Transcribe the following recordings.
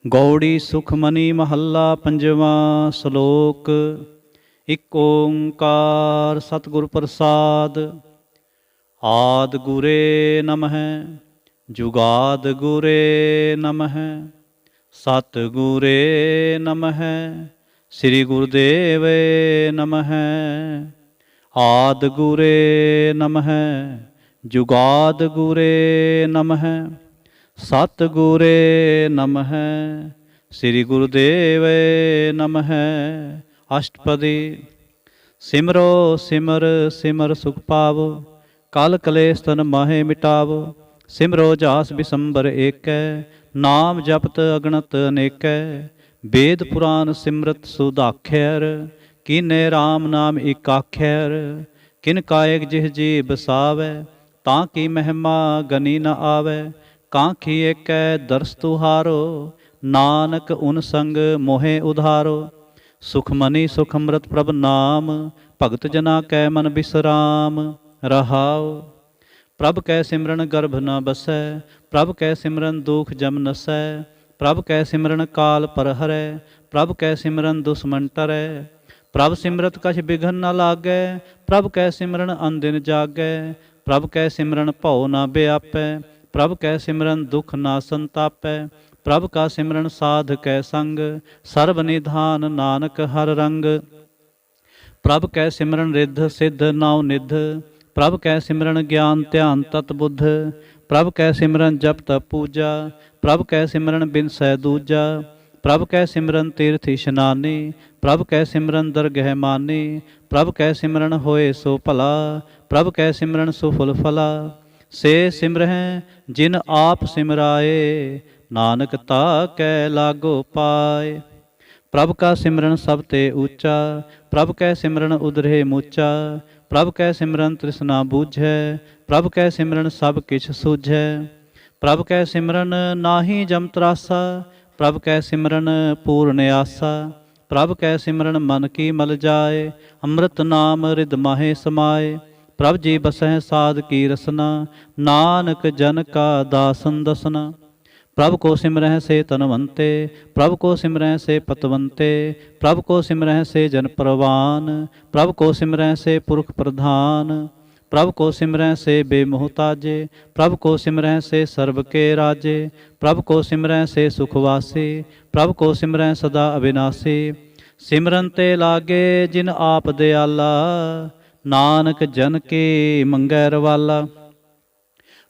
ਗੌੜੀ ਸੁਖਮਨੀ ਮਹੱਲਾ ਪੰਜਵਾਂ। ਸ਼ਲੋਕ। ਇਕ ਓੰਕਾਰ ਸਤਿਗੁਰ ਪ੍ਰਸਾਦ। ਆਦਿ ਗੁਰੇ ਨਮਹਿ ਜੁਗਾਦ ਗੁਰੇ ਨਮਹਿ ਸਤਿਗੁਰੇ ਨਮਹਿ ਸ੍ਰੀ ਗੁਰੁਦੇਵੇ ਨਮਹਿ। ਆਦਿ ਗੁਰੇ ਨਮਹਿ ਜੁਗਾਦ ਗੁਰੇ ਨਮਹਿ ਸਤਿਗੁਰੇ ਨਮਹਿ ਸ੍ਰੀ ਗੁਰੁਦੇਵੇ ਨਮਹਿ। ਅਸ਼ਟਪਦੀ। ਸਿਮਰੋ ਸਿਮਰ ਸਿਮਰ ਸੁਖ ਪਾਵੋ, ਕਲ ਕਲੇਸ਼ ਤਨ ਮਾਹੇ ਮਿਟਾਵੋ। ਸਿਮਰੋ ਜਾਸ ਬਿਸੰਬਰ ਏਕੈ, ਨਾਮ ਜਪਤ ਅਗਣਤ ਅਨੇਕੈ। ਵੇਦ ਪੁਰਾਨ ਸਿਮਰਤ ਸੁਦਾਖਿਅਰ, ਕੀਨੇ RAM ਨਾਮ ਇਕ ਆਖਿਅਰ। ਕਿਨ ਕਾਇਕ ਜਿਹ ਜੀ ਬਸਾਵੈ, ਤਾਂ ਕੀ ਮਹਿਮਾ ਗਨੀ ਨ ਆਵੈ। ਕਾਂਖੀ ਏਕੈ ਦਰਸ ਤੁਹਾਰੋ, ਨਾਨਕ ਉਨ ਸੰਗ ਮੋਹਿ ਉਧਾਰੋ। ਸੁਖਮਨੀ ਸੁਖ ਅੰਮ੍ਰਿਤ ਪ੍ਰਭ ਨਾਮ, ਭਗਤ ਜਨਾ ਕੈ ਮਨ ਬਿਸਰਾਮ। ਰਹਾਉ। ਪ੍ਰਭ ਕੈ ਸਿਮਰਨ ਗਰਭ ਨ ਬਸੈ, ਪ੍ਰਭ ਕੈ ਸਿਮਰਨ ਦੁਖ ਜਮ ਨਸੈ। ਪ੍ਰਭ ਕੈ ਸਿਮਰਨ ਕਾਲ ਪਰ ਹਰੈ, ਪ੍ਰਭ ਕੈ ਸਿਮਰਨ ਦੁਸ਼ਮਨ ਟਰੈ। ਪ੍ਰਭ ਸਿਮਰਤ ਕਛ ਬਿਘਨ ਨ ਲਾਗੈ, ਪ੍ਰਭ ਕੈ ਸਿਮਰਨ ਅਨਦਿਨ ਜਾਗੈ। ਪ੍ਰਭ ਕੈ ਸਿਮਰਨ ਭਉ ਨ ਬਿਆਪੈ, ਪ੍ਰਭ ਕੈ ਸਿਮਰਨ ਦੁਖ ਨਾ ਸੰਤਾਪੈ। ਪ੍ਰਭ ਕਾ ਸਿਮਰਨ ਸਾਧ ਕੈ ਸੰਗ, ਸਰਬ ਨਿਧਾਨ ਨਾਨਕ ਹਰ ਰੰਗ। ਪ੍ਰਭ ਕੈ ਸਿਮਰਨ ਰਿੱਧ ਸਿੱਧ ਨਾਉ ਨਿਧ, ਪ੍ਰਭ ਕੈ ਸਿਮਰਨ ਗਿਆਨ ਧਿਆਨ ਤਤ ਬੁੱਧ। ਪ੍ਰਭ ਕੈ ਸਿਮਰਨ ਜਪ ਤਪ ਪੂਜਾ, ਪ੍ਰਭ ਕੈ ਸਿਮਰਨ ਬਿਨਸੈ ਦੂਜਾ। ਪ੍ਰਭ ਕੈ ਸਿਮਰਨ ਤੀਰਥ ਇਸ਼ਨਾਨੀ, ਪ੍ਰਭ ਕੈ ਸਿਮਰਨ ਦਰਗਹਿ ਮਾਨੀ। ਪ੍ਰਭ ਕੈ ਸਿਮਰਨ ਹੋਏ ਸੋ ਭਲਾ, ਪ੍ਰਭ ਕੈ ਸਿਮਰਨ ਸੁਫਲ ਫਲਾ। ਸੇ ਸਿਮਰਹਿ ਜਿਨ ਆਪ ਸਿਮਰਾਏ, ਨਾਨਕ ਤਾ ਕੈ ਲਾਗੋ ਪਾਏ। ਪ੍ਰਭ ਕਾ ਸਿਮਰਨ ਸਭ ਤੇ ਊਚਾ, ਪ੍ਰਭ ਕੈ ਸਿਮਰਨ ਉਦਰੇ ਮੂਚਾ। ਪ੍ਰਭ ਕੈ ਸਿਮਰਨ ਤ੍ਰਿਸ਼ਨਾ ਬੂਝੈ, ਪ੍ਰਭ ਕੈ ਸਿਮਰਨ ਸਭ ਕਿਛ ਸੂਝੈ। ਪ੍ਰਭ ਕੈ ਸਿਮਰਨ ਨਾਹੀ ਜਮ ਤਰਾਸਾ, ਪ੍ਰਭ ਕੈ ਸਿਮਰਨ ਪੂਰਨ ਆਸਾ। ਪ੍ਰਭ ਕੈ ਸਿਮਰਨ ਮਨ ਕੀ ਮਲ ਜਾਏ, ਅੰਮ੍ਰਿਤ ਨਾਮ ਰਿਦ ਮਾਹੇ ਸਮਾਏ। ਪ੍ਰਭ ਜੀ ਬਸਹਿ ਸਾਧ ਕੀ ਰਸਨਾ, ਨਾਨਕ ਜਨ ਕਾ ਦਾਸਨ ਦਸਨਾ। ਪ੍ਰਭ ਕੋ ਸਿਮਰਹਿ ਸੇ ਤਨਵੰਤੇ, ਪ੍ਰਭ ਕੋ ਸਿਮਰਹਿ ਸੇ ਪਤਵੰਤੇ। ਪ੍ਰਭ ਕੋ ਸਿਮਰਹਿ ਸੇ ਜਨ ਪਰਵਾਨ, ਪ੍ਰਭ ਕੋ ਸਿਮਰਹਿ ਸੇ ਪੁਰਖ ਪ੍ਰਧਾਨ। ਪ੍ਰਭ ਕੋ ਸਿਮਰਹਿ ਸੇ ਬੇਮੋਹਤਾਜੇ, ਪ੍ਰਭ ਕੋ ਸਿਮਰਹਿ ਸੇ ਸਰਬ ਕੇ ਰਾਜੇ। ਪ੍ਰਭ ਕੋ ਸਿਮਰਹਿ ਸੇ ਸੁਖ ਵਾਸੀ, ਪ੍ਰਭ ਕੋ ਸਿਮਰਹਿ ਸਦਾ ਅਬਿਨਾਸੀ। ਸਿਮਰਨ ਤੇ ਲਾਗੇ ਜਿਨ ਆਪ ਦਿਆਲਾ, ਨਾਨਕ ਜਨ ਕੀ ਮੰਗੈ ਰਵਾਲਾ।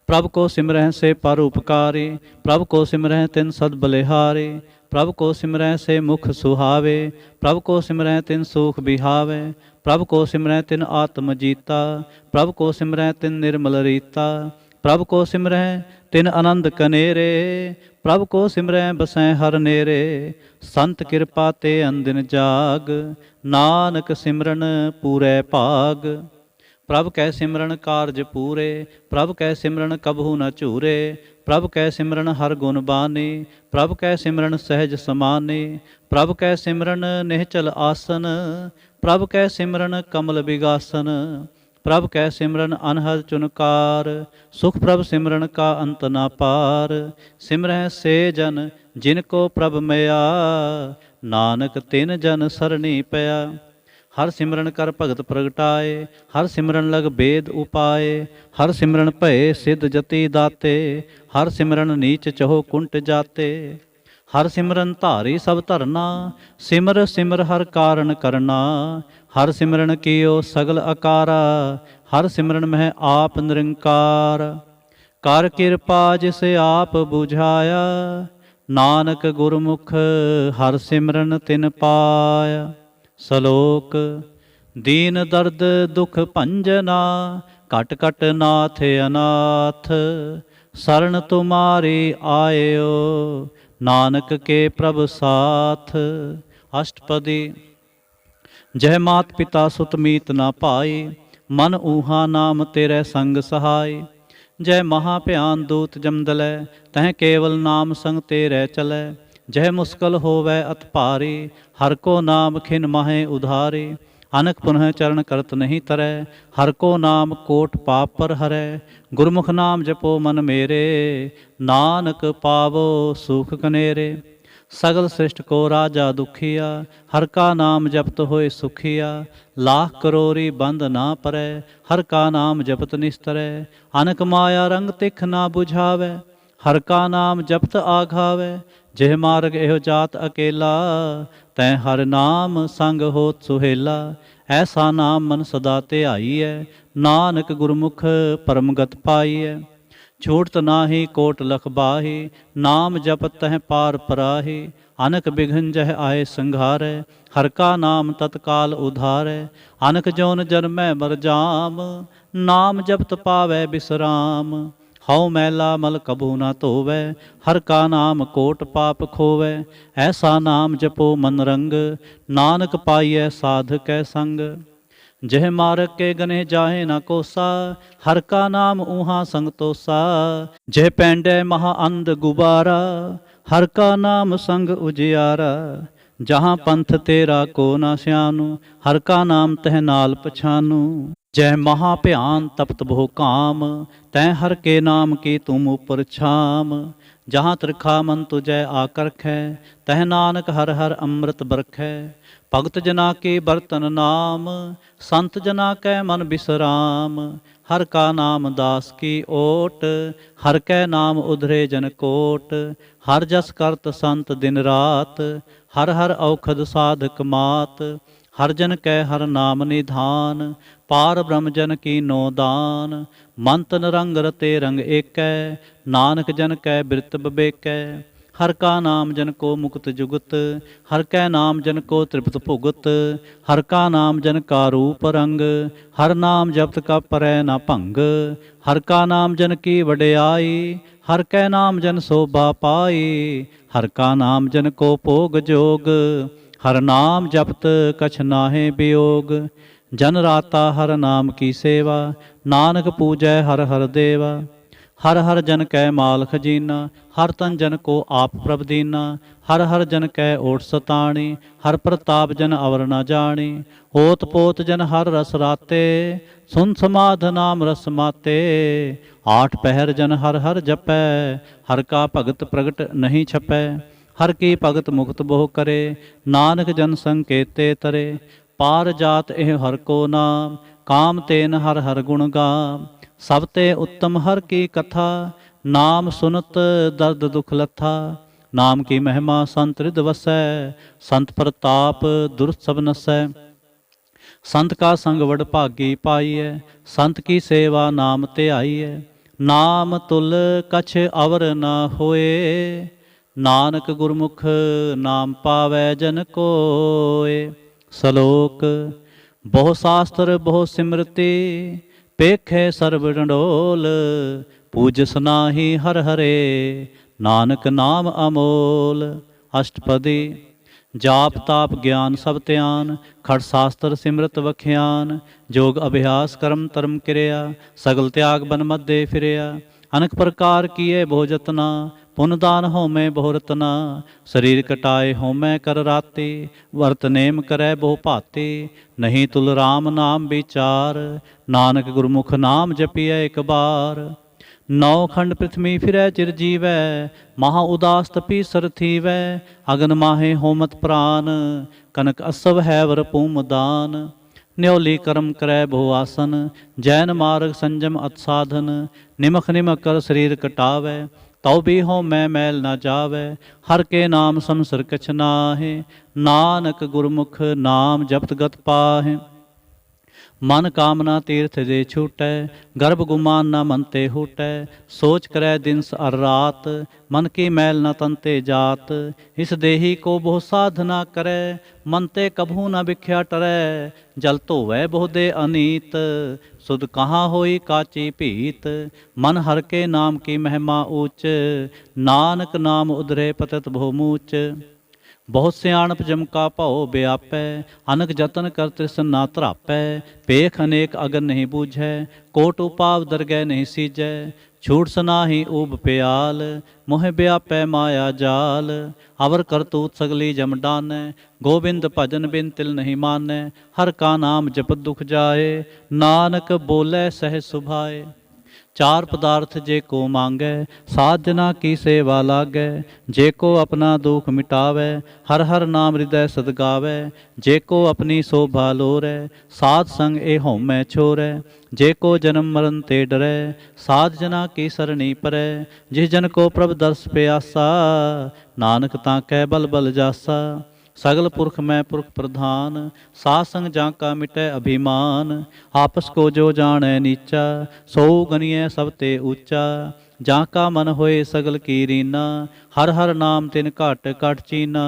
ਪ੍ਰਭ ਕੋ ਸਿਮਰਹਿ ਸੇ ਪਰ ਉਪਕਾਰੀ, ਪ੍ਰਭ ਕੋ ਸਿਮਰਹਿ ਤਿਨ ਸਦ ਬਲਿਹਾਰੀ। ਪ੍ਰਭ ਕੋ ਸਿਮਰਹਿ ਸੇ ਮੁਖ ਸੁਹਾਵੇ, ਪ੍ਰਭ ਕੋ ਸਿਮਰਹਿ ਤਿਨ ਸੂਖ ਬਿਹਾਵੇ। ਪ੍ਰਭ ਕੋ ਸਿਮਰਹਿ ਤਿਨ ਆਤਮ ਜੀਤਾ, ਪ੍ਰਭ ਕੋ ਸਿਮਰਹਿ ਤਿਨ ਨਿਰਮਲ ਰੀਤਾ। ਪ੍ਰਭ ਕੋ ਸਿਮਰਹਿ ਤਿਨ ਆਨੰਦ ਕਨੇਰੇ, ਪ੍ਰਭ ਕੋ ਸਿਮਰਹਿ ਬਸੈ ਹਰ ਨੇਰੇ। ਸੰਤ ਕਿਰਪਾ ਤੇ ਅਨਦਿਨ ਜਾਗ, ਨਾਨਕ ਸਿਮਰਨ ਪੂਰੈ ਭਾਗ। ਪ੍ਰਭ ਕੈ ਸਿਮਰਨ ਕਾਰਜ ਪੂਰੇ, ਪ੍ਰਭ ਕੈ ਸਿਮਰਨ ਕਬਹੂ ਨ ਝੂਰੇ। ਪ੍ਰਭ ਕੈ ਸਿਮਰਨ ਹਰ ਗੁਣ ਬਾਨੀ, ਪ੍ਰਭ ਕੈ ਸਿਮਰਨ ਸਹਿਜ ਸਮਾਨੀ। ਪ੍ਰਭ ਕੈ ਸਿਮਰਨ ਨਿਹਚਲ ਆਸਨ, ਪ੍ਰਭ ਕੈ ਸਿਮਰਨ ਕਮਲ ਬਿਗਾਸਨ। ਪ੍ਰਭ ਕੈ ਸਿਮਰਨ ਅਨਹਦ ਚੁਨਕਾਰ, ਸੁਖ ਪ੍ਰਭ ਸਿਮਰਨ ਕਾ ਅੰਤ ਨਾ ਪਾਰ। ਸਿਮਰਹਿ ਸੇ ਜਨ ਜਿਨ ਕੋ ਪ੍ਰਭ ਮਿਆ, ਨਾਨਕ ਤਿਨ ਜਨ ਸਰਣੀ ਪਿਆ। ਹਰ ਸਿਮਰਨ ਕਰ ਭਗਤ ਪ੍ਰਗਟਾਏ, ਹਰ ਸਿਮਰਨ ਲਗ ਬੇਦ ਉਪਾਏ। ਹਰ ਸਿਮਰਨ ਭਏ ਸਿੱਧ ਜਤੀ ਦਾਤੇ, ਹਰ ਸਿਮਰਨ ਨੀਚ ਚਹੋ ਕੁੰਟ ਜਾਤੇ। ਹਰ ਸਿਮਰਨ ਧਾਰੀ ਸਭ ਧਰਨਾ, ਸਿਮਰ ਸਿਮਰ ਹਰ ਕਾਰਨ ਕਰਨਾ। ਹਰ ਸਿਮਰਨ ਕੀਓ ਸਗਲ ਅਕਾਰਾ, ਹਰ ਸਿਮਰਨ ਮਹਿ ਆਪ ਨਿਰੰਕਾਰ। ਕਰ ਕਿਰਪਾ ਜਿਸ ਆਪ ਬੁਝਾਇਆ, ਨਾਨਕ ਗੁਰਮੁਖ ਹਰ ਸਿਮਰਨ ਤਿਨ ਪਾਇਆ। ਸ਼ਲੋਕ। ਦੀਨ ਦਰਦ ਦੁਖ ਭੰਜਨਾ, ਘਟ ਘਟ ਨਾਥ ਅਨਾਥ। ਸਰਨ ਤੁਮਾਰੀ ਆਇਓ, ਨਾਨਕ ਕੇ ਪ੍ਰਭ ਸਾਥ। ਅਸ਼ਟਪਦੀ। ਜਹ ਮਾਤ ਪਿਤਾ ਸੁਤ ਮੀਤ ਨਾ ਭਾਈ, ਮਨ ਊਹਾ ਨਾਮ ਤੇਰੇ ਸੰਗ ਸਹਾਈ। ਜੈ ਮਹਾ ਭਿਆਨ ਦੂਤ ਜਮਦਲੈ, ਤਹ ਕੇਵਲ ਨਾਮ ਸੰਗ ਤੇਰੇ ਚਲੈ। ਜਹ ਮੁਸਕਲ ਹੋਵੈ ਅਤ ਭਾਰੀ, ਹਰ ਕੋ ਨਾਮ ਖਿਨ ਮਾਹੇ ਉਧਾਰੀ। ਅਨਕ ਪੁਨਹ ਚਰਨ ਕਰਤ ਨਹੀਂ ਤਰੈ, ਹਰ ਕੋ ਨਾਮ ਕੋਟ ਪਾਪ ਪਰ ਹਰੈ। ਗੁਰਮੁਖ ਨਾਮ ਜਪੋ ਮਨ ਮੇਰੇ, ਨਾਨਕ ਪਾਵੋ ਸੁਖ ਕਨੇਰੇ। सगल सृष्ट को राजा दुखिया, हर का नाम जपत होए सुखिया। लाख करोरी बंद ना परै, हर का नाम जपत निस्तरै। अनक माया रंग तिख ना बुझावै, हर का नाम जपत आघावै। जिह मार्ग एहो जात अकेला, तैं हर नाम संग होत सुहेला। ऐसा नाम मन सदा ध्याईऐ, नानक गुरमुख परमगत पाईऐ। छूटत नाही कोट लख बाही, नाम जपत तह पार पराही। अनक बिघन जह आए संघारै, हर का नाम तत्काल उधारै। अनक जौन जन्मै मर जाम, नाम जपत पावै बिसराम। हऊ मैला मल कबू न धोवै, हर का नाम कोट पाप खोवै। ऐसा नाम जपो मन रंग, नानक पाईऐ साध कै संग। जह मार्ग के गने जाहे न कोसा, हर का नाम ऊहा संग तोसा। जह पैंडे महा अंध गुबारा, हर का नाम संग उजियारा। जहाँ पंथ तेरा को न स्यानु, हर का नाम तह नाल पछानु। जह महा भयान तपत बहु काम, तैं हर के नाम की तुम उपर छाम। जहाँ त्रिखा मन तुझै आकरखै, तह नानक हर हर अमृत बरखै। भगत जना के बर्तन नाम, संत जना कै मन बिसराम। हर का नाम दास की ओट, हर कै नाम उधरे जन कोट। हर जस करत संत दिन रात, हर हर औखद साधक मात। हर जन कै हर नाम निधान, पार ब्रह्म जन की नो दान। मंत रंग रते रंग एकै, नानक जन कै बिरत बबेकै। हर का नाम जन को मुक्त जुगत, हर कै नाम जन को तृप्त भुगत। हर का नाम जन का रूप रंग, हर नाम जपत का परै न भंग। हर का नाम जन की वड्याई, हर कै नाम जन शोभा पाई। हर का नाम जन को भोग जोग, हर नाम जपत कछ नाहे वियोग। जन राता हर नाम की सेवा, नानक पूजै हर हर देवा। हर हर जन कै माल खजीना, हर तन जन को आप प्रभ दीना। हर हर जन कै ओट सताणी, हर प्रताप जन अवर न जानी। ओत पोत जन हर रस राते, सुन समाध नाम रस माते। आठ पहर जन हर हर जपै, हर का भगत प्रगट नहीं छपै। हर की भगत मुक्त बहु करे, नानक जन संकेते तरे। पार जात एह हर को नाम, काम तेन हर हर गुण गाम। सब ते उत्तम हर की कथा, नाम सुनत दर्द दुख लथा। नाम की महिमा संत हृद वसै, संत प्रताप दुर्त सब नसै। संत का संग वड भागी पाईऐ, संत की सेवा नाम ध्याईऐ। नाम तुल कछ अवर न होए, नानक गुरमुख नाम पावै जन कोय। सलोक बहु शास्त्र बहु सिमरती, पेखे सर्व डंडोल। पूजस नाही हर हरे, नानक नाम अमोल। अष्टपदी जाप ताप ज्ञान सब ध्यान, खड़ शास्त्र सिमरत वख्यान। जोग अभ्यास कर्म धर्म क्रिया, सगल त्याग बन मध्य फिरिया। अनेक प्रकार किए बहु जतना, पुन दान होमै बहु रतना। शरीर कटाए होमै कर राते, वर्त नेम करै बहु भाते। नहीं तुल राम नाम विचार, नानक गुरमुख नाम जपिए एक बार। नौ खंड पृथ्वी फिरै चिर जीवै, महा उदास तपी सर थीवै। अगन माहे होमत प्राण, कनक असव है वर पूम दान। न्योली कर्म करै बहु आसन, जैन मार्ग संजम अत साधन। निमख निमख कर शरीर कटावै, तौ भी हो मैं मैल न जावै। हर के नाम संसर कछ नाहे, नानक गुरमुख नाम जपत गत पाहे। मन कामना तीर्थ दे छूटै, गर्भ गुमान न मन ते हूटै। सोच करै दिन अर रात, मन की मैल न तन ते जात। इस देही को बहु साधना करै, मन ते कभू न बिख्या टरै। जल धोवै बहु दे अनीत, सुध कहाँ होई काची भीत। मन हर के नाम की महिमा ऊच, नानक नाम उधरे पतत बहु मूच। बहुत सियाणप जमका भओ व्यापै, अनक जतन कर तृष्ण ना धरापै। पेख अनेक अगन नहीं बूझै, कोट उपाव दरगह नहीं सीजै। छूट सनाही ऊब प्याल, मोह व्यापै माया जाल। अवर करतूत सगली जम डानै, गोविंद भजन बिन तिल नहीं मानै। हर का नाम जपत दुख जाए, नानक बोलै सहज सुभाए। चार पदार्थ जे को मांगै, साध जना की सेवा लागै। जे को अपना दुख मिटावै, हर हर नाम हृदय सद गावै। जे को अपनी शोभा लोरै, साध संग ए होमै छोरै। जे को जन्म मरण ते डरै, साध जना की सरणी परै। जिस जन को प्रभ दर्श प्यासा, नानक ताकै बल बल जासा। सगल पुरख मैं पुरख प्रधान, साध संग जाका मिटै अभिमान। आपस को जो जानै नीचा, सो गनियै सब ते ऊंचा। जाका मन होए सगल की रीना, हर हर नाम तिन घट घट चीना।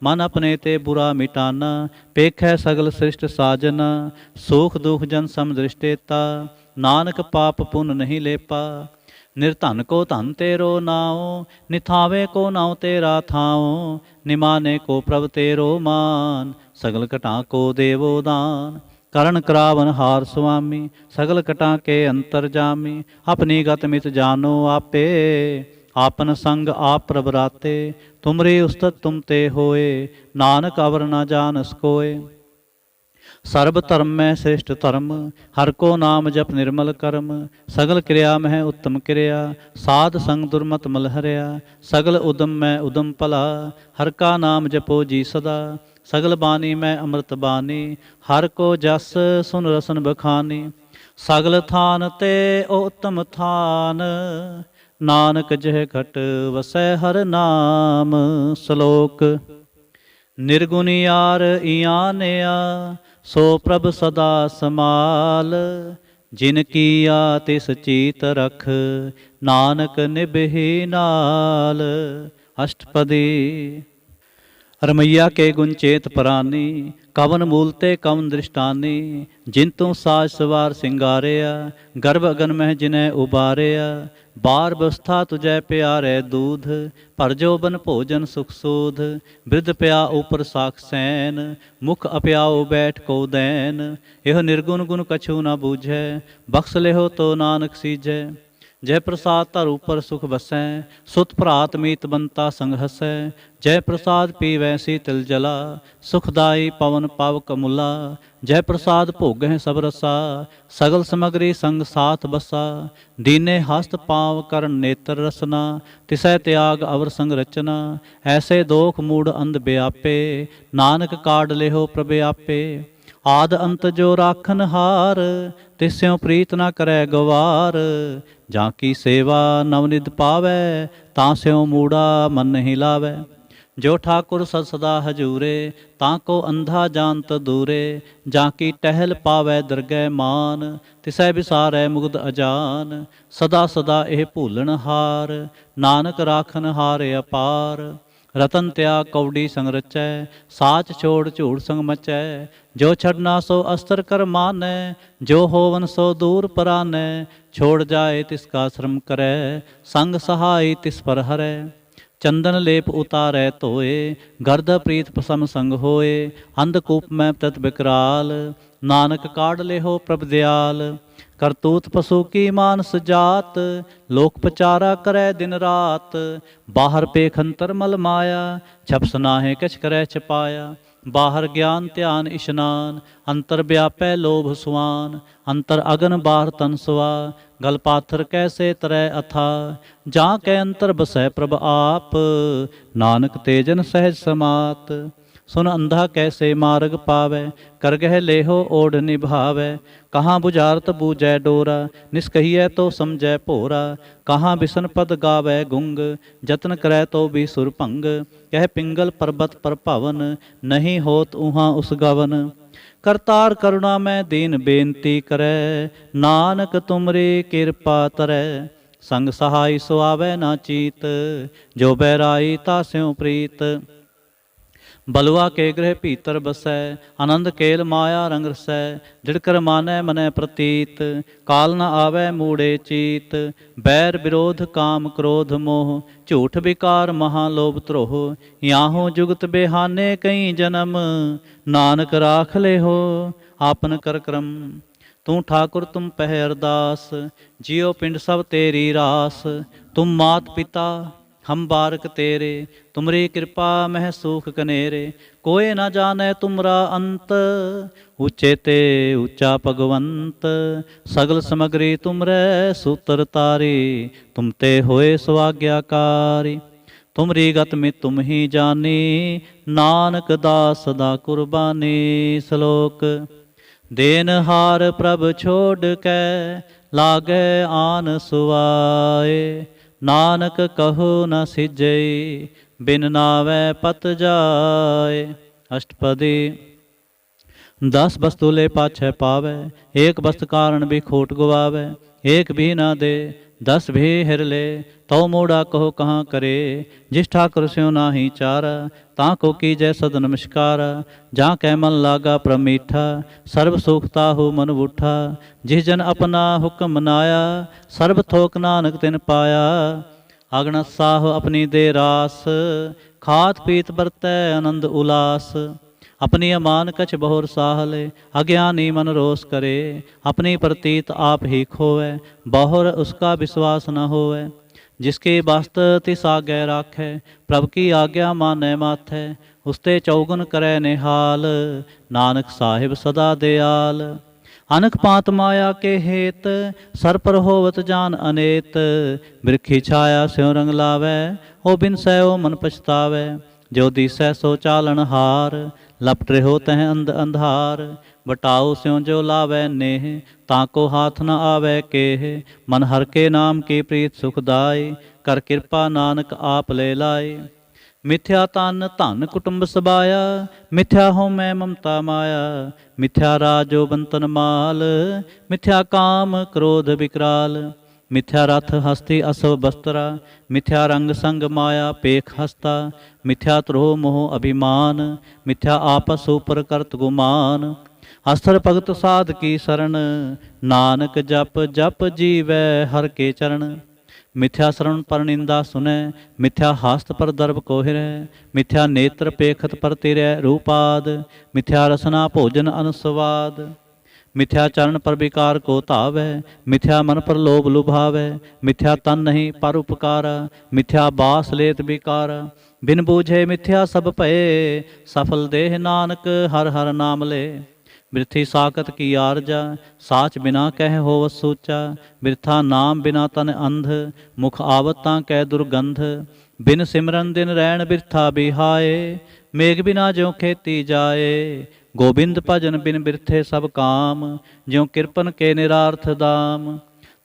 मन अपने ते बुरा मिटाना, पेखै सगल सृष्ट साजना। सुख दुख जन सम दृष्टेता, नानक पाप पुन नहीं लेपा। निर्धन को धन तेरो नाओ, निथावे को नाओ तेरा थाओ। निमाने को प्रभ तेरो मान, सगल कटा को देवो दान। करण करावन हार स्वामी, सगल कटा के अंतर जामी। अपनी गत मित जानो आपे, आपन संग आप प्रभराते। तुमरी उस्तत तुम ते होए, नानक अवर न जानस कोय। सर्ब धर्म में श्रेष्ठ धर्म, हर को नाम जप निर्मल कर्म। सगल क्रिया में उत्तम क्रिया, साध संग दुर्मत मल हरिया। सगल उदम में उदम भला, हर का नाम जपो जी सदा। सगल बानी में अमृत बानी, हर को जस सुन रसन बखानी। सगल थान ते ओ उत्तम थान, नानक जह घट वसै हर नाम। श्लोक निर्गुण यार इयानया, सो प्रभ सदा समाल। जिन किया तिस चीत रख, नानक निभहि नाल। अष्टपदी रमैया के गुण चेत परानी, कवन मूलते कवन दृष्टानी। जिनतु साज सवार सिंगारिया, गर्भ अगन मह जिन्हें उबारिया। बार व्यवस्था तुझै प्यारे दूध, पर जोबन भोजन सुख सूध। वृद्ध प्या ऊपर साख सैन, मुख अप्याओ बैठ को दैन। यह निर्गुण गुण कछु न बूझै, बख्श लेहो तो नानक सीझै। जय प्रसाद धर ऊपर सुख बसै, सुत भरात मीत बनता संग हसै। जय प्रसाद पीवै शीतल जला, सुखदाई पवन पावक मुला। जय प्रसाद भोगह सब रसा, सगल समगरी संग साथ बसा। दीने हस्त पांव करण नेत्र रसना, तिसै त्याग अवर संग रचना। ऐसे दोख मूढ़ अंध व्यापे, नानक काढ़ लेहो प्रभ आपे। आद अंत जो राखन हार, तिस्यों प्रीत न करै गवार। जाकी सेवा नवनिध पावै, तास्यों मूढ़ा मन नहीं लावै। जो ठाकुर सद सदा हजूरे, ताको अंधा जानत दूरे। जाकी टहल पावै दरगह मान, तिसै बिसारै मुग्ध अजान। सदा सदा एह भूलन हार, नानक राखन हार अपार। रतन त्याग कौड़ी संग रचै, साच छोड़ झूठ संग मचै। जो छड़ना सो अस्त्र कर मानै, जो होवन सो दूर परानै। छोड़ जाए तिसका श्रम करै, संग सहाय तिस पर हरै। चंदन लेप उतारै धोए, गर्द प्रीत पसम संग होए। अंधकूप में तत विकराल, नानक काढ़ लेहो प्रभ दयाल। करतूत पशु की मानस जात, लोक पचारा करै दिन रात। बाहर पेखंतर मल माया, छपस नाहे कछ करै छपाया। बाहर ज्ञान ध्यान इशनान, अंतर व्यापै लोभ सुआन। अंतर अगन बाहर तन सुआ, गल पाथर कैसे तरह अथा। जा कै अंतर बसै प्रभ आप, नानक तेजन सहज समात। सुन अंधा कैसे मार्ग पावै, कर गह लेहो ओढ़ निभावै। कहाँ बुझारत बूझै डोरा, निष्कहियै तो समझै भोरा। कहाँ बिसन पद गावै गुंग, जतन करै तो भी सुर भंग। कह पिंगल पर्वत पर भवन, नहीं होत उहाँ उस गवन। करतार करुणा में दीन बेनती करै, नानक तुमरी कृपा तरै। संग सहाय सुआवै ना चीत, जो बैराई तास्यों प्रीत। बलुआ के गृह भीतर बसै, आनंद केल माया रंग रसै। जिड़कर मानै मनै प्रतीत, काल न आवै मूढ़े चीत। बैर विरोध काम क्रोध मोह, झूठ विकार महालोभ त्रोह। याहू जुगत बेहाने कई जन्म, नानक राख ले हो आपन कर क्रम। तू ठाकुर तुम पह अरदास, जियो पिंड सब तेरी रास। तुम मात पिता हम बारक तेरे, तुमरी कृपा मह सूख कनेरे। कोय न जाने तुमरा अंत, ऊंचे ते ऊंचा भगवंत। सगल समग्री तुमरे सूत्र तारी, तुम ते होए सुआग्याकारी। तुमरी गत में तुम ही जानी, नानक दास सदा कुर्बानी। श्लोक। देनहार प्रभ छोड़ कै, लागे आन सुआए। नानक कहो न सिजई, बिन नावै पत जाए। अष्टपदी। 10 वस्तु ले पाछै पावै, एक वस्तु कारण भी खोट गवावै। एक भी ना दे, 10 भी हिर ले, तो मूढ़ा कहो कहाँ करे। जिस ठाकुर स्यों नाही चारा, ताको कीजै सद नमस्कार। जहाँ कै मन लागा प्रमीठा, सर्व सुखता हो मन बूठा। जिस जन अपना हुक्म मनाया, सर्व थोक नानक तिन पाया। अगणत साह अपनी दे रास, खात पीत बरतै आनंद उलास। अपनी अमान कछ बहुर साहले, अज्ञानी मन रोष करे। अपनी प्रतीत आप ही खोवै, बहुर उसका विश्वास न होवै। जिसके बस्त तिस आगे राखै, प्रभ की आज्ञा मानै माथै। उसते चौगुन करै निहाल, नानक साहिब सदा दयाल। अनक पात माया के हेत, सर पर होवत जान अनेत। बिरखी छाया स्यों रंग लावै, ओ बिन सै ओ मन पछतावै। जो दिसै सो चालन हार, लपट रहो तह अंध अंधार। बटाओ स्यों जो लावै नेह, ताको हाथ न आवै केह। मन हर के नाम की प्रीत सुखदाई, कर कृपा नानक आप ले लाई। मिथ्या तन धन कुटुंब सबाया, मिथ्या हो मैं ममता माया। मिथ्या राजो बंतन माल, मिथ्या काम क्रोध विकराल। मिथ्या रथ हस्ती असव बस्तरा, मिथ्या रंग संग माया पेख हस्ता। मिथ्या त्रोह मोह अभिमान, मिथ्या आपस ऊपर करत गुमान। अस्त्र भगत साध की शरण, नानक जप जप जीवै हर के चरण। मिथ्या श्रवण पर निंदा सुनै, मिथ्या हास्त पर दर्भ कोहिरै। मिथ्या नेत्र पेखत पर तिरै रूपाद, मिथ्या रसना भोजन अनुस्वाद। मिथ्या चरण पर विकार को धावै, मिथ्या मन पर लोभ लुभावै। मिथ्या तन नहीं पर उपकारा, मिथ्या बास लेत विकारा। बिन बूझे मिथ्या सब भये, सफल देह नानक हर हर नाम ले। बिरथी साकत की आरजा, साच बिना कह होवत सूचा। बिरथा नाम बिना तन अंध, मुख आवतां कै दुर्गंध। बिन सिमरन दिन रैन बिरथा बिहाए, मेघ बिना ज्यों खेती जाए। गोबिंद भजन बिन बिरथे सब काम, ज्यों किरपन के निरार्थ दाम।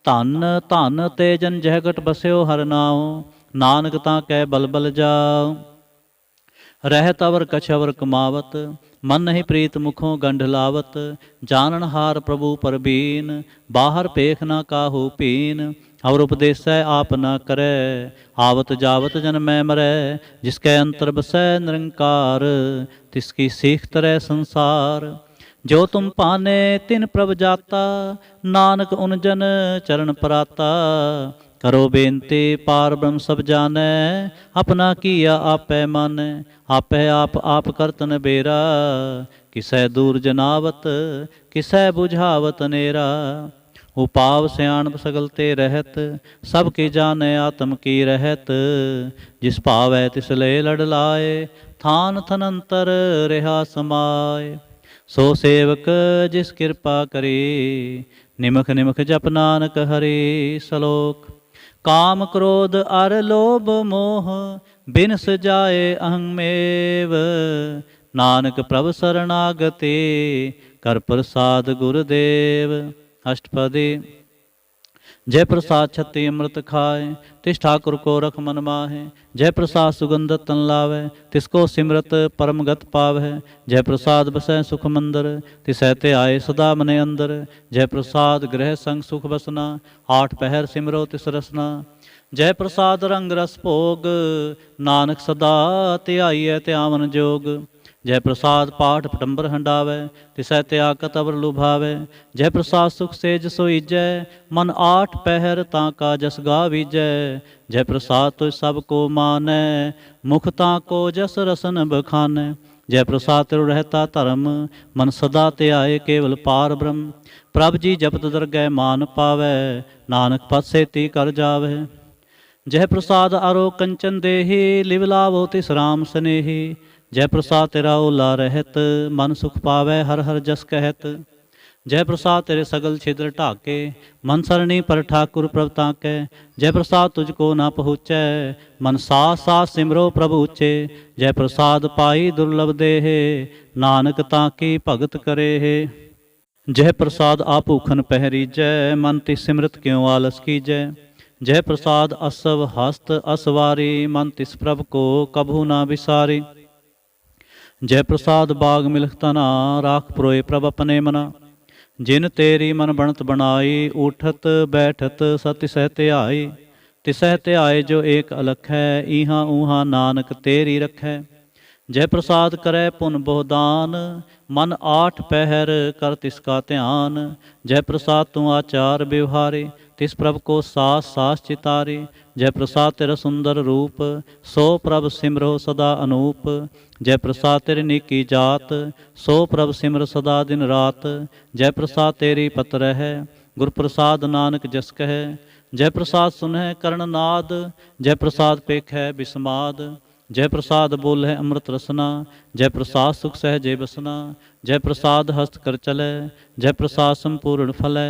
धन धन ते जन जहगट बस्यो हर नाओ, नानक तां कै बल बल जाओ। रहत अवर कछ अवर कमावत, मन नहीं प्रीत मुखों गंढ लावत। जानन हार प्रभु परबीन, बाहर पेख न काहू पीन। और उपदेसै आप न करै, आवत जावत जन मैं मरै। जिसकै अंतर बसै निरंकार, तिसकी सीख तरह संसार। जो तुम पाने तिन प्रभ जाता, नानक उन जन चरण पराता। करो बेनती पार ब्रह्म सब जानै, अपना किया आपै मानै। आपै आप करतन बेरा, किसै दूर जनावत, किसै बुझावत नेरा। उपाव सियाणप सगल ते रहत, सब की जाने आत्म की रहत। जिस भावै तिस ले लड़ लाए, थान थनंतर रिहा समाए। सो सेवक जिस कृपा करी, निमख निमख जप नानक हरि। श्लोक। काम क्रोध अर लोभ मोह, बिन सजाए अहंमेव। नानक प्रभ शरणागति, कर प्रसाद गुरुदेव। अष्टपदी। जय प्रसाद छत्ती अमृत खाए, तिस ठाकुर को रख मन माहे। जय प्रसाद सुगंधत तन लावै, तिसको सिमरत परम गत पावै। जय प्रसाद बसै सुख मंदर, तिसै ते आए सदा मने अंदर। जय प्रसाद गृह संग सुख बसना, 8 पहर सिमरो तिस रसना। जय प्रसाद रंग रस भोग, नानक सदा ध्याइयै ध्यावन जोग। जय प्रसाद पाठ पटंबर हंडावै, तिसै त्यागत अवर लुभावै। जय प्रसाद सुख सेज सोईजै, मन 8 पहर ताका जस गावीजै। जय प्रसाद तुझ सब को मानै, मुख ताको जस रसन बखानै। जय प्रसाद तिरु रहता धर्म, मन सदा ध्याए केवल पार ब्रह्म। प्रभ जी जपत दरगह मान पावै, नानक पद सेती कर जावै। जय प्रसाद आरो कंचन देहि लिव लावो तिस राम स्नेही। जय प्रसाद तेरा ओला रहत मन सुख पावै हर हर जस कहत। जय प्रसाद तेरे सगल छिद्र ढाके मन सरणी पर ठाकुर प्रभ ताकै। जय प्रसाद तुझको ना पहुँचै मन साथ साथ सिमरो प्रभु उच्चे। जय प्रसाद पाई दुर्लभ देहे नानक ताकी भगत करे है। जय प्रसाद आप भूखन पहरीजै मन ति सिमरत क्यों आलस कीजै। जय प्रसाद असव हस्त असवारी मन तिस प्रभ को कभू ना विसारी। जय प्रसाद बाग मिलख तना राख पुरोए प्रभ अपने मना। जिन तेरी मन बनत बनाई उठत बैठत सति सहते आई। तिसह त्याय जो एक अलख है इहाँ ऊहाँ नानक तेरी रखै। जय प्रसाद करे पुन बहुदान मन आठ पहर कर तिसका ध्यान। जय प्रसाद तू आचार व्यवहारे तिस प्रभ को सास सास चितारे। जय प्रसाद तेरा सुंदर रूप सो प्रभ सिमरो सदा अनूप। जय प्रसाद तेरी नीकी जात सो प्रभ सिमर सदा दिन रात। जय प्रसाद तेरी पत्र है गुर प्रसाद नानक जस कह। जय प्रसाद सुनह कर्ण नाद जय प्रसाद पेख है बिस्माद। जय प्रसाद बोल है अमृत रसना जय प्रसाद सुख सहजे बसना। जय प्रसाद हस्त कर चलै जय प्रसाद संपूर्ण फल है।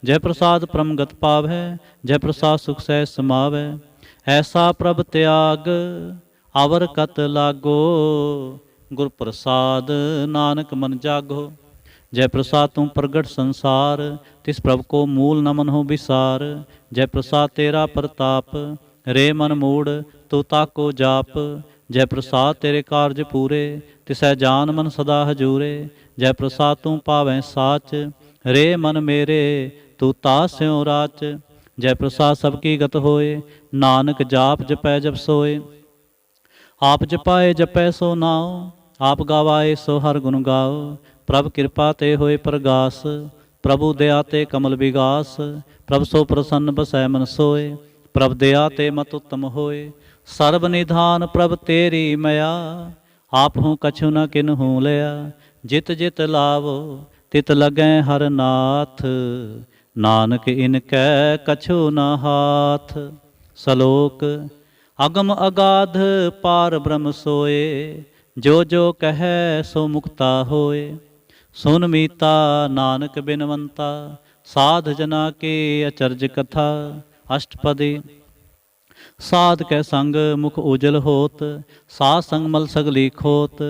जय प्रसाद परमगत पाव है जय प्रसाद सुख सह समावै। ऐसा प्रभ त्याग अवर कत लागो गुर प्रसाद नानक मन जागो। जय प्रसाद तू प्रगट संसार तिस प्रभ को मूल न मन हो विसार। जय प्रसाद तेरा प्रताप रे मन मूड तू ताको जाप। जय प्रसाद तेरे कारज पूरे तिसै जान मन सदा हजूरे। जय प्रसाद तू पावै साच रे मन मेरे तू ता स्यों राच। जय प्रसाद सबकी गत होए नानक जाप जपै जप सोए। आप जपाए जपै सो नाओ आप गावाए सो हर गुण गाओ। प्रभ कृपा ते होए प्रगास प्रभु दया ते कमल विगास। प्रभ सो प्रसन्न बसै मन सोए प्रभ दया ते मत उत्तम होए। सर्व निधान प्रभ तेरी मया आप हूँ कछु न किन हूँ लिया। जित जित लावो तित लगै हर नाथ नानक इनकै कछु न हाथ। सलोक अगम अगाध पार ब्रह्म सोए जो जो कहे सो मुक्ता होए। सुन मीता नानक बिनवंता साध जना के अचरज कथा। अष्टपदी साध कै संग मुख उजल होत साध संग मल सगली खोत।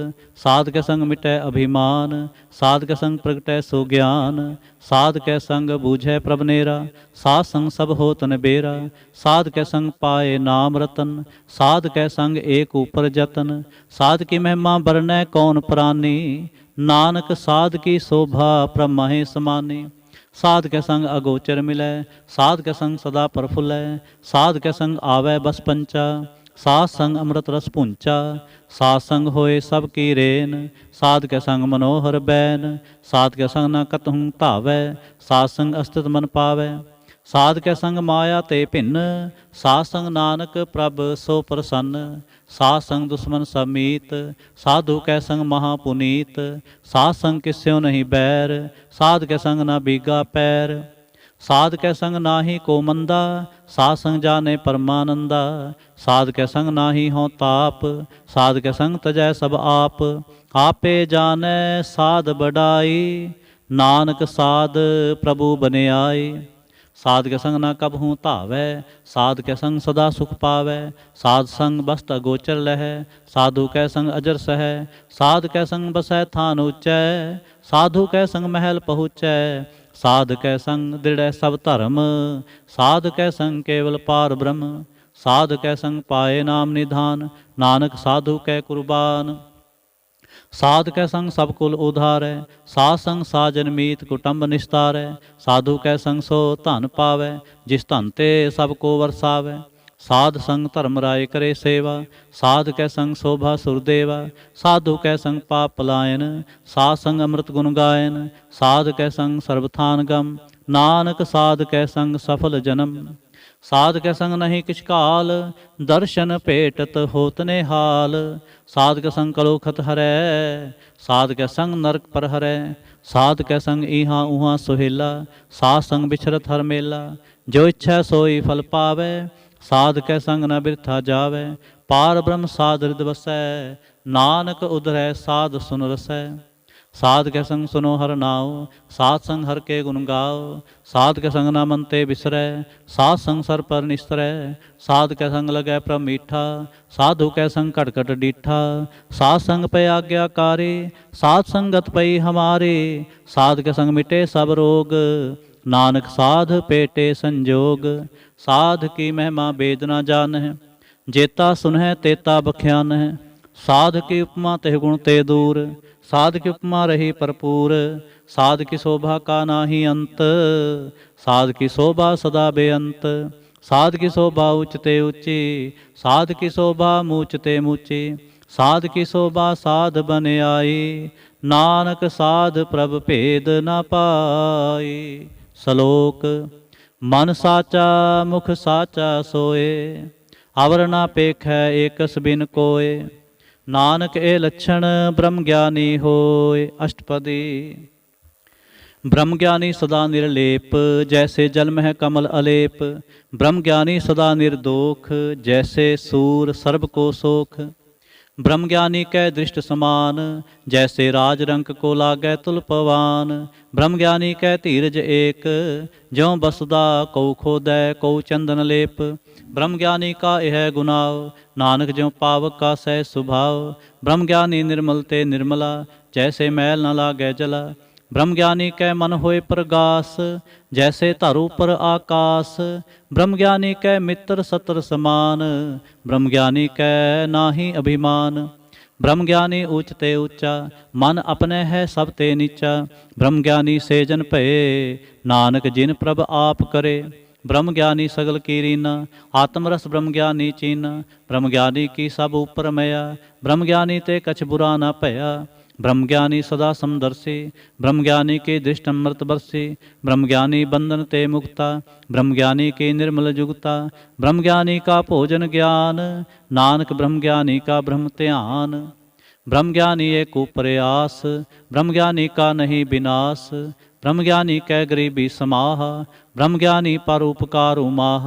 साध कै संग मिटै अभिमान साध कै संग प्रगटै सो ज्ञान। साध कै संग बूझै प्रभ नेरा साध संग सब होत नबेरा। साध कै संग पाए नाम रतन साध कै संग एक ऊपर जतन। साध की महिमा बरनै कौन प्राणी नानक साध की शोभा प्रभ माहे समानी। साध के संग अगोचर मिलै साध के संग सदा प्रफुल्लै। साध के संग आवै बस पंचा साध संग अमृत रस पुंचा। साध संग होए सब की रेन साध के संग मनोहर बैन। साध के संग न कतहूँ धावै साध संग अस्तित मन पावै। साध के संग माया ते भिन्न साध संग नानक प्रभ सो प्रसन्न। साध संग दुश्मन सब मीत साधु कै संग महापुनीत। साध संग किस्यो नहीं बैर साध के संग ना बीगा पैर। साध कै संग नाही को मंदा साध संग जाने परमानंदा। साध कै संग नाही हों ताप साध कै संग तजै सब आप। आपे जानै साध बढ़ाई नानक साध प्रभु बने आई। साध के संग न कबहूँ धावै साध के संग सदा सुख पावै। साध संग बस्त अगोचर लहै साधु कै संग अजर सहै। साध कै संग बसै थान ऊँचै साधु कै संग महल पहुँचै। साध कै संग दृढ़ सब धर्म साध कै संग केवल पार ब्रह्म। साध कै संग पाए नाम निधान नानक साधु कै कुर्बान। साध कै संग सब कुल उधारै साध संग साजन मीत कुटुंब निस्तारै। साधु कै संग सो धन पावै जिस धन ते सब को वरसावै। साध संग धर्म राय करे सेवा साध कै संग शोभा सुरदेवा। साधु कै संग पाप पलायन साध संग अमृत गुण गायन। साध कै संग सर्वथान गम नानक साध कै संग सफल जन्म। साध कै संग नहीं किछ काल दर्शन भेटत होत निहाल। साध कै संग कलोखत हरै साध कै संग नरक पर हरै। साध कै संग इहाँ उहाँ सुहेला साध संग बिछरत हर मेला। जो इच्छा सोई फल पावै साध कै संग न बिरथा जावै, पार ब्रह्म साध हृद वसै, नानक उधरै साध सुन रसै। साध के संग सुनो हर नाओ, साध संग हर के गुण गाओ, साध के संग ना मन ते बिसरै, साध संग सर पर निस्तरै, साध के संग लगै प्रभ मीठा, साधु के संग कट कट डीठा, साध संग पे आज्ञाकारी, साध संगत पई हमारी, साध के संग मिटे सब रोग, नानक साध पेटे संजोग। साध की महिमा वेद ना जानह, जेता सुनह तेता बख्यानह, साध की उपमा तेह गुण ते दूर, साध की उपमा रही भरपूर, साध की शोभा का नाही अंत, साध की शोभा सदा बेअंत, साध की शोभा उच्चते ऊंची, साध की शोभा मूचते मूची, साध की शोभा साध बन आई, नानक साध प्रभ भेद न पाई। श्लोक। मन साचा मुख साचा सोए, अवर ना पेखै एकस बिन कोय, नानक ए लक्षण ब्रह्म ज्ञानी होय। अष्टपदी। ब्रह्म ज्ञानी सदा निर्लेप, जैसे जल में कमल अलेप, ब्रह्म ज्ञानी सदा निर्दोख, जैसे सूर सर्ब को सोख, ब्रह्म ज्ञानी कै दृष्ट समान, जैसे राज रंक को लागै तुल पवान, ब्रह्म ज्ञानी कै धीरज एक, ज्यों बसदा कऊ खोदै कऊ चंदन लेप, ब्रह्म ज्ञानी का यह गुनाव, नानक ज्यों पावक का सह सुभाव, ब्रह्म ज्ञानी निर्मल ते निर्मला, जैसे मैल न लागै जला, ब्रह्म ज्ञानी कै मन होए प्रगास, जैसे धरु पर आकाश, ब्रह्म ज्ञानी कै मित्र सत्र समान, ब्रह्म ज्ञानी कै नाहि अभिमान, ब्रह्म ज्ञानी ऊंच ते ऊंचा, मन अपने है सब ते नीचा, ब्रह्म ज्ञानी से जन भये, नानक जिन प्रभ आप करे, ब्रह्म ज्ञानी सगल की रीना, आत्मरस ब्रह्म ज्ञानी चीना, ब्रह्म ज्ञानी की सब ऊपर मया, ब्रह्म ज्ञानी ते कछ बुरा न भया, ब्रह्म ज्ञानी सदा समदर्शी, ब्रह्म ज्ञानी के दृष्ट अमृत बरसी, ब्रह्म ज्ञानी बंधन ते मुक्ता, ब्रह्म ज्ञानी के निर्मल जुगता, ब्रह्म ज्ञानी का भोजन ज्ञान, नानक ब्रह्म ज्ञानी का ब्रह्म ध्यान, ब्रह्म ज्ञानी एक प्रयास, ब्रह्म ज्ञानी का नहीं विनाश, ब्रह्म ज्ञानी कै गरीबी समाह, ब्रह्म ज्ञानी पर उपकार उमाह,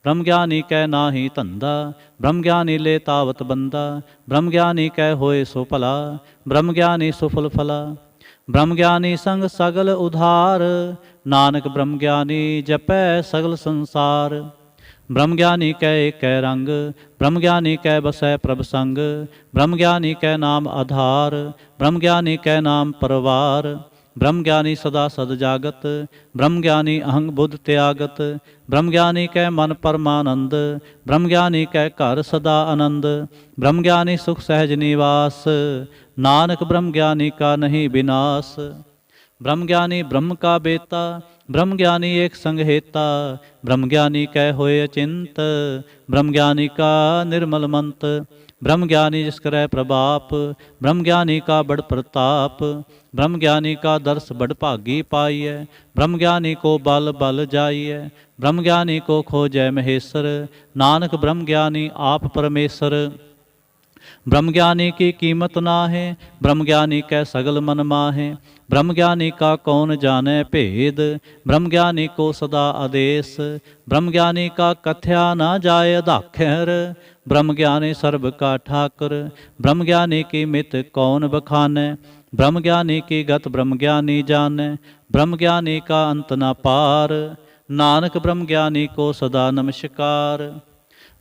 ब्रह्म ज्ञानी कै नाही धंधा, ब्रह्म ज्ञानी ले तावत बंदा, ब्रह्म ज्ञानी कै होए सो भला, ब्रह्म ज्ञानी सुफल फला, ब्रह्म ज्ञानी संग सगल उधार, नानक ब्रह्म ज्ञानी जपै सगल संसार, ब्रह्म ज्ञानी कै कै रंग, ब्रह्म ज्ञानी कै बसै प्रभ संग, ब्रह्म ज्ञानी कै नाम आधार, ब्रह्म ज्ञानी कै नाम परवार, ब्रह्म ज्ञानी सदा सद जागत, ब्रह्म ज्ञानी अहंग बुद्ध त्यागत, ब्रह्म ज्ञानी कै मन परमानंद, ब्रह्म ज्ञानी कै घर सदा आनंद, ब्रह्म ज्ञानी सुख सहज निवास, नानक ब्रह्म ज्ञानी का नहीं विनाश, ब्रह्म ज्ञानी ब्रह्म का बेता, ब्रह्म ज्ञानी एक संग हेता, ब्रह्म ज्ञानी कै होए अचिंत, ब्रह्म ज्ञानी का निर्मल मंत, ब्रह्म ज्ञानी जिस करे प्रभाप, ब्रह्म ज्ञानी का बड़ प्रताप, ब्रह्म ज्ञानी का दर्श बड़ भागी पाइय, ब्रह्म ज्ञानी को बल बल जाइय, ब्रह्म ज्ञानी को खोजै महेश्वर, नानक ब्रह्म ज्ञानी आप परमेश्वर, ब्रह्म ज्ञानी की कीमत ना है, ब्रह्म ज्ञानी कै सगल मन माहे, ब्रह्म ज्ञानी का कौन जाने भेद, ब्रह्म ज्ञानी को सदा आदेश, ब्रह्म ज्ञानी का कथ्या ना जाए अधाखर, ब्रह्म ज्ञानी सर्ब का ठाकुर, ब्रह्म ज्ञानी की मित कौन बखाने, ब्रह्म ज्ञानी की गत ब्रह्म ज्ञानी जाने, ब्रह्म ज्ञानी का अंत न पार, नानक ब्रह्म ज्ञानी को सदा नमस्कार,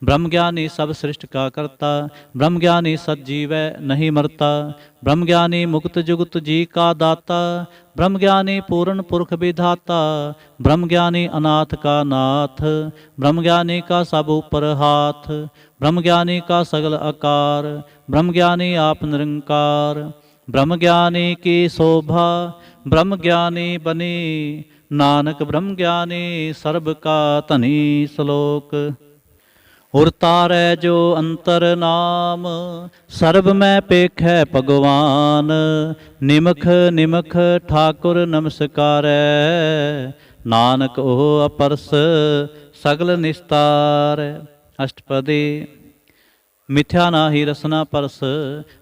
ब्रह्म ज्ञानी सब सृष्टि का करता, ब्रह्म ज्ञानी सज्जीवै नहीं मरता, ब्रह्म ज्ञानी मुक्त जुगत जी का दाता, ब्रह्म ज्ञानी पूर्ण पुरख विधाता, ब्रह्म ज्ञानी अनाथ का नाथ, ब्रह्म ज्ञानी का सब ऊपर हाथ, ब्रह्म ज्ञानी का सगल आकार, ब्रह्म ज्ञानी आप निरंकार, ब्रह्म ज्ञानी की शोभा ब्रह्म ज्ञानी बनी, नानक ब्रह्म ज्ञानी सर्ब का धनी। श्लोक। उर तारै जो अंतर नाम, सर्ब में पेखै भगवान, निमख निमख ठाकुर नमस्कारै, नानक ओह अपरस सगल निस्तार। अष्टपदी। मिथ्या नाही रसना परस,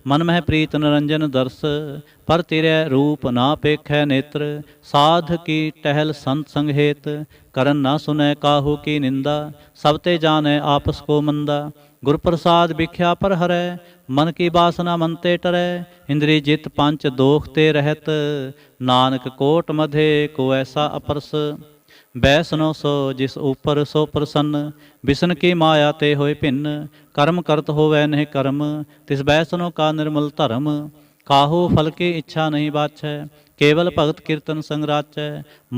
मन मह प्रीत निरंजन दर्श। पर तेरे रूप ना पेखै नेत्र, साध की टहल संत संग हेत। करन ना सुनै काहू की निंदा, सब ते जानै आपस को मंदा। गुर प्रसाद भिख्या पर हरै, मन की बासना मन ते टरै। इंद्रिय जित पंच दोख ते रहत, नानक कोट मधे को ऐसा अपरस। बैसनो सो जिस ऊपर सो प्रसन्न, बिसन की माया ते होए भिन्न। कर्म करत होवै नहीं कर्म, तिस बैसनो का निर्मल धर्म। काहू फल की इच्छा नहीं बाछै, केवल भगत कीर्तन संग राचै।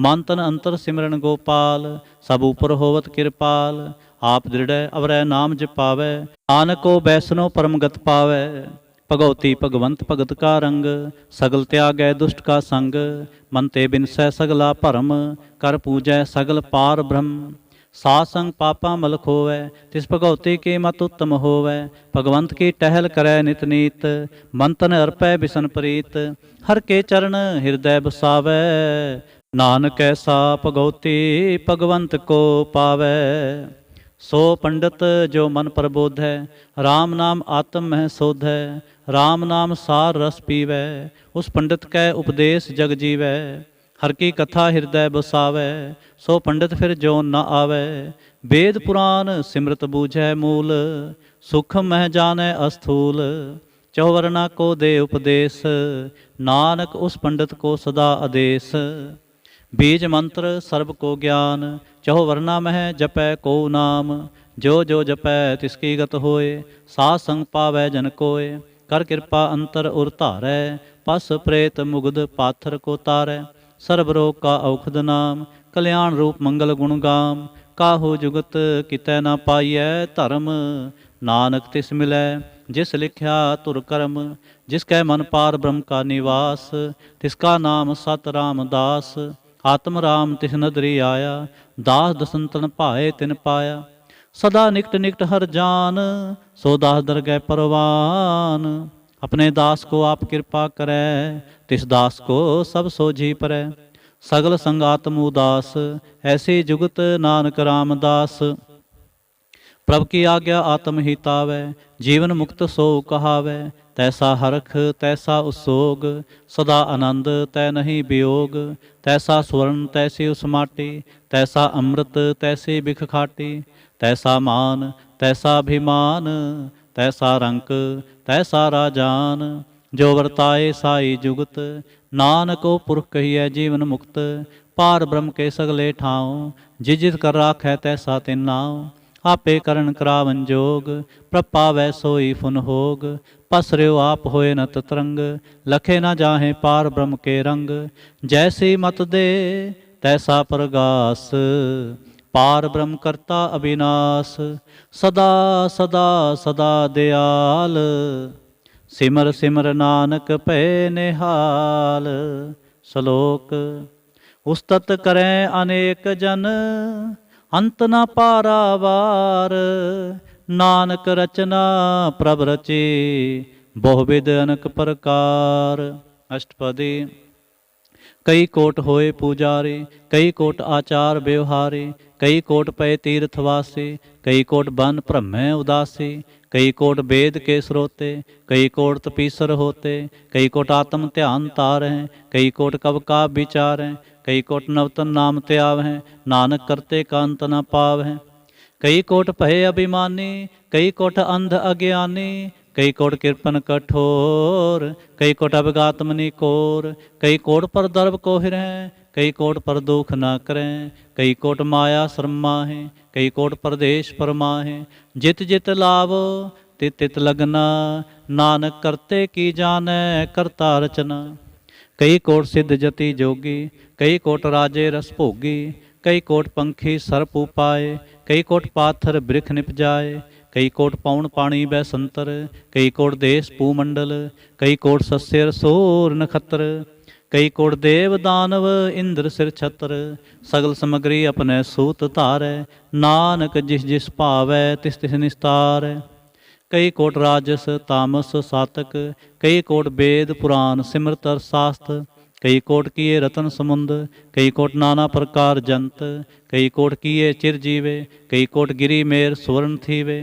मन तन अंतर सिमरन गोपाल, सब ऊपर होवत कृपाल। आप दृढ़ अवरै नाम जपावै, नानक को बैसनो परम गत पावै। भगवती भगवंत भगत का रंग, सगल त्यागै दुष्ट का संग। मन ते बिनसै सगला भरम, कर पूजै सगल पार ब्रह्म। सात संग पापा मल खोवै, तिस भगवती की मत उत्तम होवै। भगवंत की टहल करै नित नीत, मन तन अर्पै बिसन प्रीत। हर के चरण हृदय बसावै, नानक ऐसा भगवती भगवंत को पावै। सो पंडित जो मन प्रबोध है, राम नाम आत्म मह शोध है। राम नाम सार रस पीवै, उस पंडित कै उपदेश जग जीवै। हर की कथा हृदय बसावै, सो पंडित फिर जो न आवै। वेद पुराण सिमरत बूझै मूल, सुख मह जानै अस्थूल। चौवर्णा को दे उपदेश, नानक उस पंडित को सदा आदेश। बीज मंत्र सर्व को ज्ञान, चहो वर्णा मह जपै को नाम। जो जो जपै तिसकी गत होए, साध संग पावै जन कोय। कर कृपा अंतर उर धारै, पस प्रेत मुग्ध पाथर को तारै। सर्व रोग का औखद नाम, कल्याण रूप मंगल गुण गाम। काहू जुगत कितै न पाइयै धर्म, नानक तिस मिलै जिस लिखिया तुर कर्म। जिसकै मन पार ब्रह्म का निवास, तिसका नाम सत रामदास। आत्म राम तिस नदरी आया, दास दसंतन भाए तिन पाया। सदा निकट निकट हर जान, सो दास दरगह परवान। अपने दास को आप कृपा करै, तिस दास को सब सोझी परै। सगल संग आत्म उदास, ऐसी जुगत नानक रामदास। प्रभ की आज्ञा आत्म हितावै, जीवन मुक्त सो कहावै। तैसा हरख तैसा उसोग, सदा आनंद तै नहीं वियोग। तैसा स्वर्ण तैसी उस माटी, तैसा अमृत तैसी बिख खाटी। तैसा मान तैसा अभिमान, तैसा रंक तैसा राजान। जो वर्ताए साई जुगत, नानक ओ पुरख कहिए जीवन मुक्त। पार ब्रह्म के सगले ठाऊं, जिस जिस कर राखै तैसा तिन नाऊं। आपे करण करावन जोग, प्रभ पावै सोई फुन होग। पसर्यो आप होए न तरंग, लखे न जाहे पार ब्रह्म के रंग। जैसी मत दे तैसा प्रगास, पार ब्रह्म करता अविनाश। सदा सदा सदा दयाल, सिमर सिमर नानक भै निहाल। श्लोक उस्तत करें अनेक जन, अंत न पारावार। नानक रचना प्रभ रचे, बहुविध अनक प्रकार। अष्टपदी कई कोट होए पुजारी, कई कोट आचार व्यवहारी। कई कोट पै तीर्थवासी, कई कोट बन भ्रमै उदासी। कई कोट वेद के स्रोते, कई कोट तपीसर होते। कई कोट आत्म ध्यान तारें, कई कोट कब का विचारें। कई कोट नवतन नाम त्यावहें, नानक करते का अंत न पावहें। कई कोट भय अभिमानी, कई कोट अंध अज्ञानी। कई कोट कृपन कठोर, कई कोट अभिगात्मनि कोर। कई कोट पर दर्भ को हिरें, कई कोट पर दुख न करें। कई कोट माया शर्माहें, कई कोट परदेश परमाहें। जित जित लाभ तित तित लगना, नानक करते की जानै करता रचना। कई कोट सिद्ध जति जोगी, कई कोट राजे रस भोगी। कई कोट पंखी सर्प उपाय, कई कोट पाथर बृख निप जाए। कई कोट पौन पाणी बैसंतर, कई कोट देश भूमंडल। कई कोट सस्यर सोर नखत्र, कई कोट देव दानव इंद्र सिर छत्र। सगल समग्री अपने सूत धारै, नानक जिस जिस भावै तिस तिस निस्तारै। कई कोट राजस तामस सातक, कई कोट वेद पुराण सिमरत शास्त्र। कई कोट किए रतन समुंद, कई कोट नाना प्रकार जंत। कई कोट किए चिर जीवे, कई कोट गिरी मेर सुवर्ण थीवे।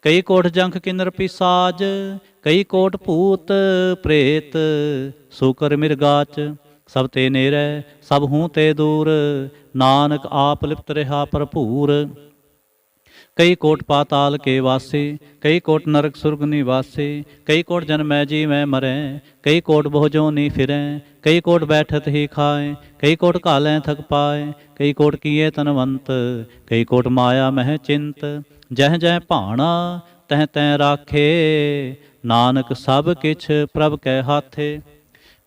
ਕਈ ਕੋਟ ਜੰਖ ਕਿਨਰ ਪਿਸਾਜ, ਕਈ ਕੋਟ ਭੂਤ ਪ੍ਰੇਤ, ਸੂਕਰ ਮਿਰਗਾਚ। ਸਭ ਤੇ ਨੇਰੈ ਸਭ ਹੂੰ ਤੇ ਦੂਰ, ਨਾਨਕ ਆਪ ਲਿਪਤ ਰਿਹਾ ਭਰਪੂਰ। ਕਈ ਕੋਟ ਪਾਤਾਲ ਕੇ ਵਾਸੀ, ਕਈ ਕੋਟ ਨਰਕ ਸੁਰਗ ਨਿਵਾਸੀ, ਕਈ ਕੋਟ ਜਨਮੈ ਜੀ ਮੈਂ ਮਰੈ, ਕਈ ਕੋਟ ਬਹੁ ਜੋਨੀ ਫਿਰੈ, ਕਈ ਕੋਟ ਬੈਠਤ ਹੀ ਖਾਏ, ਕਈ ਕੋਟ ਘਾਲੈ ਥਕ ਪਾਏ, ਕਈ ਕੋਟ ਕੀਏ ਤਨਵੰਤ, ਕਈ ਕੋਟ ਮਾਇਆ ਮਹਿ ਚਿੰਤ। ਜਹ ਜਹ ਭਾਣਾ ਤਹ ਤੈ ਰਾਖੇ, ਨਾਨਕ ਸਭ ਕਿਛ ਪ੍ਰਭ ਕੈ ਹਾਥੇ।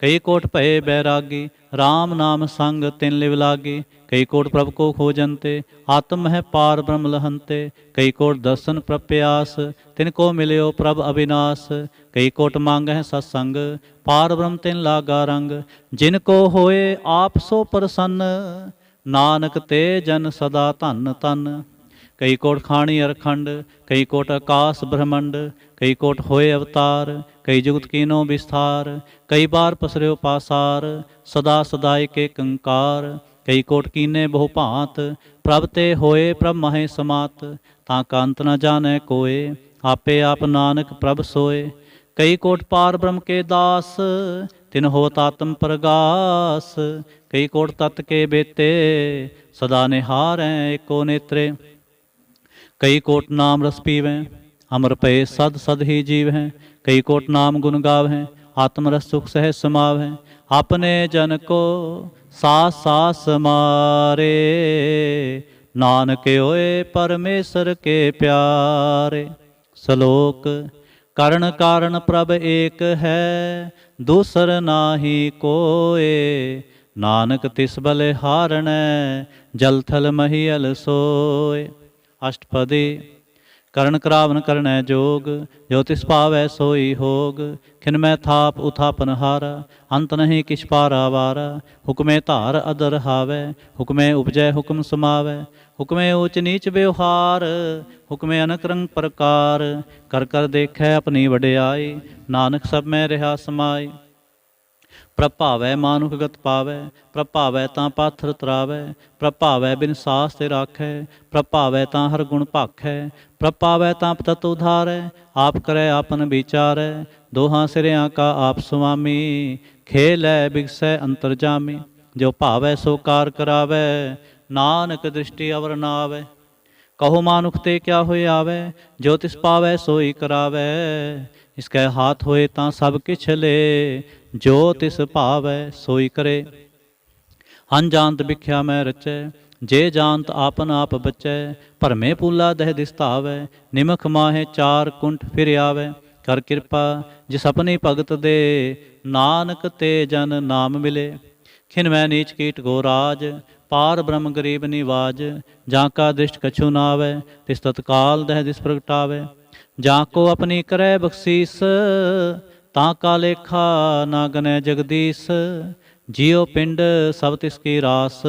ਕਈ ਕੋਟ ਭਏ ਬੈਰਾਗੀ, ਰਾਮ ਨਾਮ ਸੰਗ ਤਿਨ ਲਿਵ ਲਾਗੀ, ਕਈ ਕੋਟ ਪ੍ਰਭ ਕੋ ਖੋਜੰਤੇ, ਆਤਮ ਹੈ ਪਾਰ ਬ੍ਰਹਮ ਲਹੰਤੇ। ਕਈ ਕੋਟ ਦਰਸ਼ਨ ਪ੍ਰਭ ਪਿਆਸ, ਤਿਨ ਕੋ ਮਿਲਿਓ ਪ੍ਰਭ ਅਬਿਨਾਸ਼, ਕਈ ਕੋਟ ਮੰਗਹਿ ਸਤਸੰਗ, ਪਾਰ ਬ੍ਰਹਮ ਤਿਨ ਲਾਗਾ ਰੰਗ। ਜਿਨ ਕੋ ਹੋਏ ਆਪ ਸੋ ਪ੍ਰਸੰਨ, ਨਾਨਕ ਤੇ ਜਨ ਸਦਾ ਧਨ ਧਨ। ਕਈ ਕੋਟ ਖਾਣੀ ਅਰਖੰਡ, ਕਈ ਕੋਟ ਆਕਾਸ ਬ੍ਰਹਮੰਡ, ਕਈ ਕੋਟ ਹੋਏ ਅਵਤਾਰ, ਕਈ ਜੁਗਤ ਕੀਨੋ ਵਿਸਥਾਰ, ਕਈ ਬਾਰ ਪਸਰਿਓ ਪਾਸਾਰ, ਸਦਾ ਸਦਾਇ ਕੇ ਕੰਕਾਰ। ਕਈ ਕੋਟ ਕੀਨੇ ਬਹੁ ਭਾਂਤ, ਪ੍ਰਭ ਤੇ ਹੋਏ ਪ੍ਰਭ ਮਹੇ ਸਮਾਤ, ਤਾਂ ਕਾ ਅੰਤ ਨ ਜਾਣੈ ਕੋਏ, ਆਪੇ ਆਪ ਨਾਨਕ ਪ੍ਰਭ ਸੋਏ। ਕਈ ਕੋਟ ਪਾਰ ਬ੍ਰਹਮ ਕੇ ਦਾਸ, ਤਿਨ ਹੋਤ ਆਤਮ ਪ੍ਰਗਾਸ, ਕਈ ਕੋਟ ਤਤ ਕੇ ਬੇਤੇ, ਸਦਾ ਨਿਹਾਰੈ ਏਕੋ ਨੇਤਰੇ। ਕਈ ਕੋਟ ਨਾਮ ਰਸ ਪੀਵੈ, ਅਮਰ ਪਏ ਸਦ ਸਦ ਹੀ ਜੀਵ ਹੈ, ਕਈ ਕੋਟ ਨਾਮ ਗੁਣ ਗਾਵਹਿ, ਆਤਮ ਰਸ ਸੁਖ ਸਹਿ ਸਮਾਵਹਿ। ਆਪਣੇ ਜਨ ਕੋ ਸਾਸ ਸਾਸ ਮਾਰੇ, ਨਾਨਕ ਹੋਏ ਪਰਮੇਸ਼ਰ ਕੇ ਪਿਆਰੇ। ਸ਼ਲੋਕ। ਕਰਨ ਕਾਰਨ ਪ੍ਰਭ ਏਕ ਹੈ, ਦੂਸਰ ਨਾਹੀ ਕੋਏ, ਨਾਨਕ ਤਿਸ ਬਲਿ ਹਾਰਣੈ, ਜਲ ਥਲ ਮਹੀਅਲ ਸੋਏ। ਅਸ਼ਟਪਦੀ। ਕਰਨ ਕਰਾਵਨ ਕਰਨੈ ਜੋਗ, ਜੋ ਤਿਸ ਭਾਵੈ ਸੋਈ ਹੋਗ। ਖਿਨ ਮੈਂ ਥਾਪ ਉਥਾਪਨ ਹਾਰਾ, ਅੰਤ ਨਹੀਂ ਕਿਛ ਪਾਰਾ ਵਾਰਾ। ਹੁਕਮੇ ਧਾਰ ਅਦਰ ਹਾਵੈ, ਹੁਕਮੇ ਉਪਜੈ ਹੁਕਮ ਸਮਾਵੈ। ਹੁਕਮੇ ਊਚ ਨੀਚ ਵਿਵਹਾਰ, ਹੁਕਮੇ ਅਨਕ ਰੰਗ ਪ੍ਰਕਾਰ। ਕਰ ਕਰ ਦੇਖੈ ਆਪਣੀ ਵਡਿਆਈ, ਨਾਨਕ ਸਭ ਮੈਂ ਰਿਹਾ ਸਮਾਈ। ਪ੍ਰਭ ਭਾਵੈ ਮਾਨੁਖ ਗਤ ਪਾਵੈ, ਪ੍ਰਭ ਭਾਵੈ ਤਾਂ ਪਾਥਰ ਤਰਾਵੈ। ਪ੍ਰਭ ਭਾਵੈ ਬਿਨ ਸਾਸ ਤੇ ਰਾਖੈ, ਪ੍ਰਭ ਭਾਵੈ ਤਾਂ ਹਰ ਗੁਣ ਭਾਖੈ। ਪ੍ਰਭ ਭਾਵੈ ਤਾਂ ਪਤਤ ਉਧਾਰੈ, ਆਪ ਕਰੈ ਆਪਨ ਵਿਚਾਰੈ। ਦੋਹਾਂ ਸਿਰਿਆਂ ਕਾ ਆਪ ਸੁਆਮੀ, ਖੇਲੈ ਬਿਗਸੈ ਅੰਤਰਜਾਮੀ। ਜੋ ਭਾਵੈ ਸੋ ਕਾਰ ਕਰਾਵੈ, ਨਾਨਕ ਦ੍ਰਿਸ਼ਟੀ ਅਵਰ ਨ ਆਵੈ। ਕਹੋ ਮਾਨੁਖ ਤੇ ਕਿਆ ਹੋਇ ਆਵੈ, ਜੋ ਤਿਸ ਪਾਵੈ ਸੋਈ ਕਰਾਵੈ। ਇਸਕੈ ਹਾਥ ਹੋਏ ਤਾਂ ਸਭ ਕਿਛ ਲੇ, ਜੋ ਤਿਸ ਭਾਵੈ ਸੋਈ ਕਰੇ। ਅਨਜਾਨਤ ਬਿਖਿਆ ਮੈਂ ਰਚੈ, ਜੇ ਜਾਨਤ ਆਪਨ ਆਪ ਬਚੈ। ਭਰਮੇ ਪੂਲਾ ਦਹਿ ਦਿਸ ਧਾਵੈ, ਨਿਮਖ ਮਾਹੇ ਚਾਰ ਕੁੰਠ ਫਿਰ ਆਵੈ। ਕਰ ਕਿਰਪਾ ਜਿਸ ਆਪਣੀ ਭਗਤ ਦੇ, ਨਾਨਕ ਤੇ ਜਨ ਨਾਮ ਮਿਲੇ। ਖਿਨ ਮੈਂ ਨੀਚ ਕੀਟ ਗੋ ਰਾਜ, ਪਾਰ ਬ੍ਰਹਮ ਗਰੀਬ ਨਿਵਾਜ। ਜਾਂ ਕਾ ਦ੍ਰਿਸ਼ਟ ਕਛੂ ਨਾਵੈ, ਤਿਸ ਤਤਕਾਲ ਦਹਿ ਦਿਸ ਪ੍ਰਗਟਾਵੈ। ਜਾਂ ਕੋ ਆਪਣੀ ਕਰੈ ਬਖਸ਼ੀਸ, ਤਾਂ ਕਾ ਲੇਖਾ ਨਾ ਗਨੈ ਜਗਦੀਸ। ਜਿਉ ਪਿੰਡ ਸਭ ਤਿਸ ਕੀ ਰਾਸ,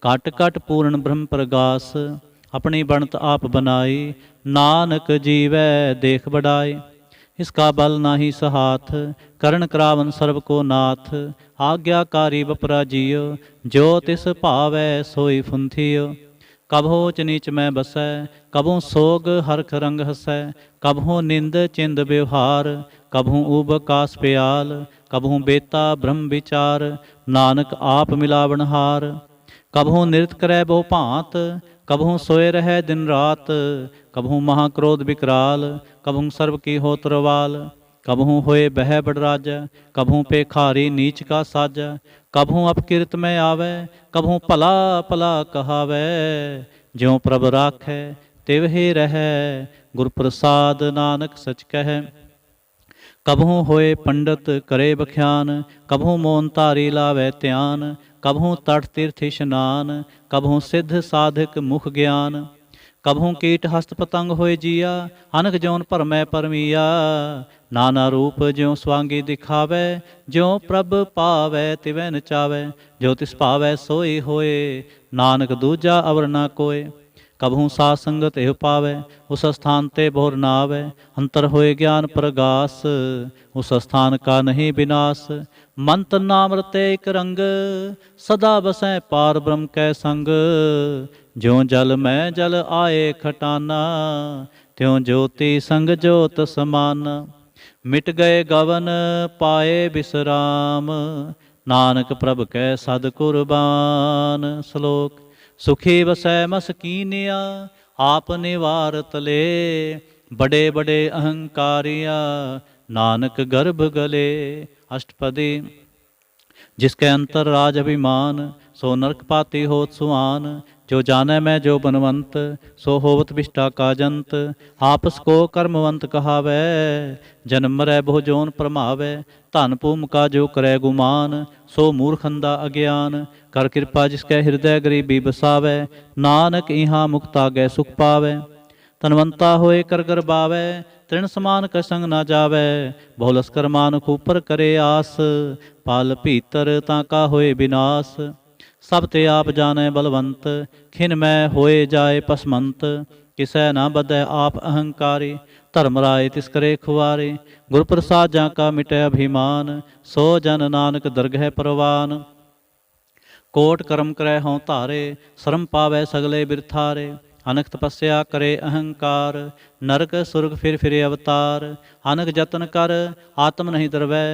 ਘਟ ਘਟ ਪੂਰਨ ਬ੍ਰਹਮ ਪ੍ਰਗਾਸ। ਆਪਣੀ ਬਣਤ ਆਪ ਬਨਾਈ, ਨਾਨਕ ਜੀਵੈ ਦੇਖ ਬੜਾਈ। ਇਸਕਾ ਬਲ ਨਾਹੀ ਸਹਾਥ, ਕਰਨ ਕਰਾਵਨ ਸਰਬ ਕੋ ਨਾਥ। ਆਗਿਆਕਾਰੀ ਬਪਰਾ ਜੀਉ, ਜੋ ਤਿਸ ਭਾਵੈ ਸੋਈ ਫੁੰਥੀਉ। ਕਬਹੁ ਊਚ ਨੀਚ ਮੈਂ ਬਸੈ, ਕਬਹੁ ਸੋਗ ਹਰਖ ਰੰਗ ਹਸੈ। ਕਬਹੁ ਨਿੰਦ ਚਿੰਦ ਵਿਵਹਾਰ, ਕਬਹੁ ਊਬ ਕਾਸ ਪਿਆਲ। ਕਬਹੁ ਬੇਤਾ ਬ੍ਰਹਮ ਵਿਚਾਰ, ਨਾਨਕ ਆਪ ਮਿਲਾਵਨਹਾਰ। ਕਬਹੁ ਨਿਰਤ ਕਰੈ ਬਹੁ ਭਾਂਤ, ਕਬਹੁ ਸੋਏ ਰਹੈ ਦਿਨ ਰਾਤ। ਕਬਹੁ ਮਹਾ ਕ੍ਰੋਧ ਵਿਕਰਾਲ, ਕਬਹੁ ਸਰਬ ਕੀ ਹੋਤ ਰਵਾਲ। ਕਬਹੁ ਹੋਏ ਬਹਿ ਬੜ ਰਾਜਾ, ਕਬਹੁ ਪੇਖਾਰੀ ਨੀਚ ਕਾ ਸਾਜਾ। ਕਬਹੁ ਅਪਕਿਰਤ ਮੈਂ ਆਵੈ, ਕਬਹੁ ਭਲਾ ਭਲਾ ਕਹਾਵੈ। ਜਿਉ ਪ੍ਰਭ ਰਾਖੈ ਤਿਵ ਹੀ ਰਹੈ, ਗੁਰ ਪ੍ਰਸਾਦ ਨਾਨਕ ਸਚ ਕਹਿ। ਕਬਹੁ ਹੋਏ ਪੰਡਤ ਕਰੇ ਬਖਿਆਨ, ਕਬਹੁ ਮੋਨ ਧਾਰੀ ਲਾਵੈ ਧਿਆਨ। ਕਬਹੁ ਤਟ ਤੀਰਥ ਇਸ਼ਨਾਨ, ਕਬਹੁ ਸਿੱਧ ਸਾਧਕ ਮੁਖ ਗਿਆਨ। ਕਬਹੁ ਕੀਟ ਹਸਤ ਪਤੰਗ ਹੋਏ ਜੀਆ, ਅਨਕ ਜੋਨ ਭਰਮੈ ਪਰਮੀਆ। ਨਾਨਾ ਰੂਪ ਜਿਉ ਸਵਾਂਗੀ ਦਿਖਾਵੈ, ਜਿਉ ਪ੍ਰਭ ਪਾਵੈ ਤਿਵੈ ਨਚਾਵੈ। ਜੋ ਤਿਸ ਭਾਵੈ ਸੋਈ ਹੋਏ, ਨਾਨਕ ਦੂਜਾ ਅਵਰ ਨਾ ਕੋਏ। ਕਬਹੁ ਸਾਧ ਸੰਗਤ ਇਹ ਪਾਵੈ, ਉਸ ਸਥਾਨ ਤੇ ਬਹੁਰ ਨਾ ਆਵੈ। ਅੰਤਰ ਹੋਏ ਗਿਆਨ ਪ੍ਰਗਾਸ, ਉਸ ਸਥਾਨ ਕਾ ਨਹੀਂ ਬਿਨਾਸ। ਮੰਤ ਨਾਮ ਰਤੇ ਇਕ ਰੰਗ, ਸਦਾ ਬਸੈ ਪਾਰ ਬ੍ਰਹਮ ਕੈ ਸੰਗ। ਜਿਉ ਜਲ ਮੈਂ ਜਲ ਆਏ ਖਟਾਨਾ, त्यों ज्योति संग ज्योत समान। मिट गए गवन पाए विश्राम, नानक प्रभ कै सद कुर्बान। श्लोक। सुखी वसै मसकीनिया, आप निवारत ले, बड़े बड़े अहंकारिया, नानक गर्भ गले। अष्टपदी। जिसके अंतर राज अभिमान, सो नरक पाती होत सुआन। जो जाने मैं जो बनवंत, सो होवत विष्टा का जंत। आपस को कर्मवंत कहावै, जन्म मरै बहु जोन परमावै। धन भूम का जो करे गुमान, सो मूर्खंदा अज्ञान। कर कृपा जिसके हृदय गरीबी बसावै, नानक इहाँ मुक्त आगे सुख पावै। धनवंता होए कर गरबावै, तृण समान का संग ना जावै। बहु लस्कर मानुख ऊपर करे आस, पाल भीतर ताका होए विनाश। सब ते आप जाने बलवंत, खिन मैं होए जाए पसमंत। किसै ना बदै आप अहंकारी, धर्म राय तिस करे खुआरे। गुर प्रसाद जा का मिटै अभिमान, सो जन नानक दरगह परवान। कोट कर्म करे हों धारे, शर्म पावै सगले बिरथारे। अनक तपस्या करे अहंकार, नरक सुरग फिर अवतार। अनक जतन कर आत्म नहीं दरवै,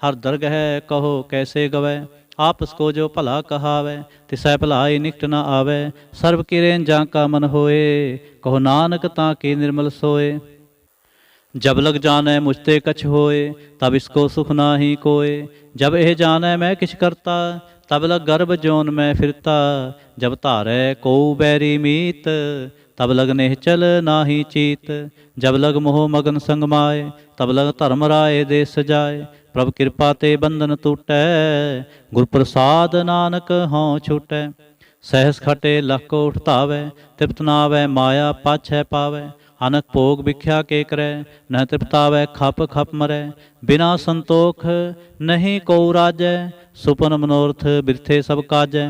हर दरगह कहो कैसे गवै। आपस को जो भला कहावै, तिसै भलाई निकट न आवै। सर्व किरेन जा का मन होए, कहो नानक ताकि निर्मल सोए। जब लग जाने मुझते कछ होए, तब इसको सुख नाही कोय। जब यह जाने मैं किछ करता, तब लग गर्भ जोन में फिरता। जब तारे को बैरी मीत, तब लग निश्चल नाही चीत। जब लग मोह मगन संग माए, तब लग धर्म राय देश जाए। प्रभु कृपा ते बंधन टूटै, गुर प्रसाद नानक हों छूटै। सहस खटे लख को उठतावै, तृप्त नावै माया पाछै पावै। अनक भोग भिख्या के करे, न तृप्तावै खप खप मरै। बिना संतोख नहीं को राजै, सुपन मनोरथ बिरथे सब काजै।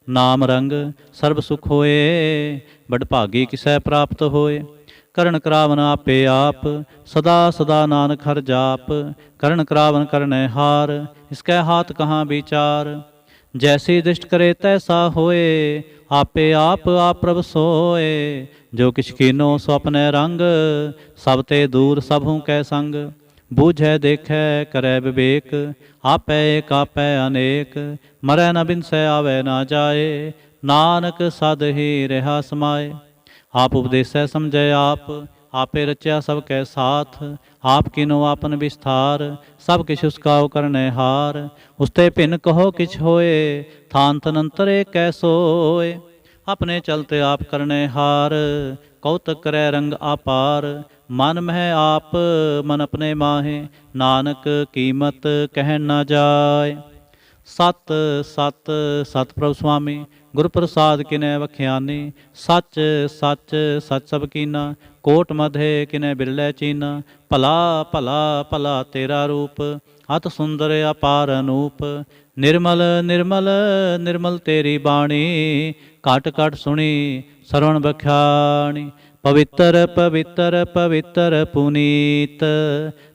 नाम रंग सर्व सुख होए, बड़ भागी किसै प्राप्त होए। करण करावन आपे आप, सदा सदा नानक हर जाप। करण करावन करने हार, इसकै हाथ कहाँ विचार। जैसी दृष्ट करे तैसा होए, आपे आप प्रभ सोए। जो किछ कीनो सो अपने रंग, सब ते दूर सबहू कै संग। बूझै देखै करै विवेक, आपै एक आपै अनेक। मरै न बिनसै आवे ना जाए, नानक सद ही रहा समाए। आप उपदेसै समझै आप, आपे रचया सब कै साथ। आप किनो आपन विस्तार, सब किछ उसका करने हार। उसते भिन्न कहो किछ होए, थान तनंतर एक कै सोए। अपने चलते आप करने हार, कौतक करै रंग आपार। मन मह आप मन अपने माहे, नानक कीमत कहन न जाए। सत सत सत प्रभु स्वामी, गुर प्रसाद किनै वख्यानी। सच सच सच सब कीना, कोट मधे किनै बिरलै चीना। भला भला भला तेरा रूप, अत सुंदर अपार अनूप। निर्मल निर्मल निर्मल तेरी बाणी, घट घट सुनी सरवण बख्याणी। पवित्र पवित्र पवित्र पुनीत,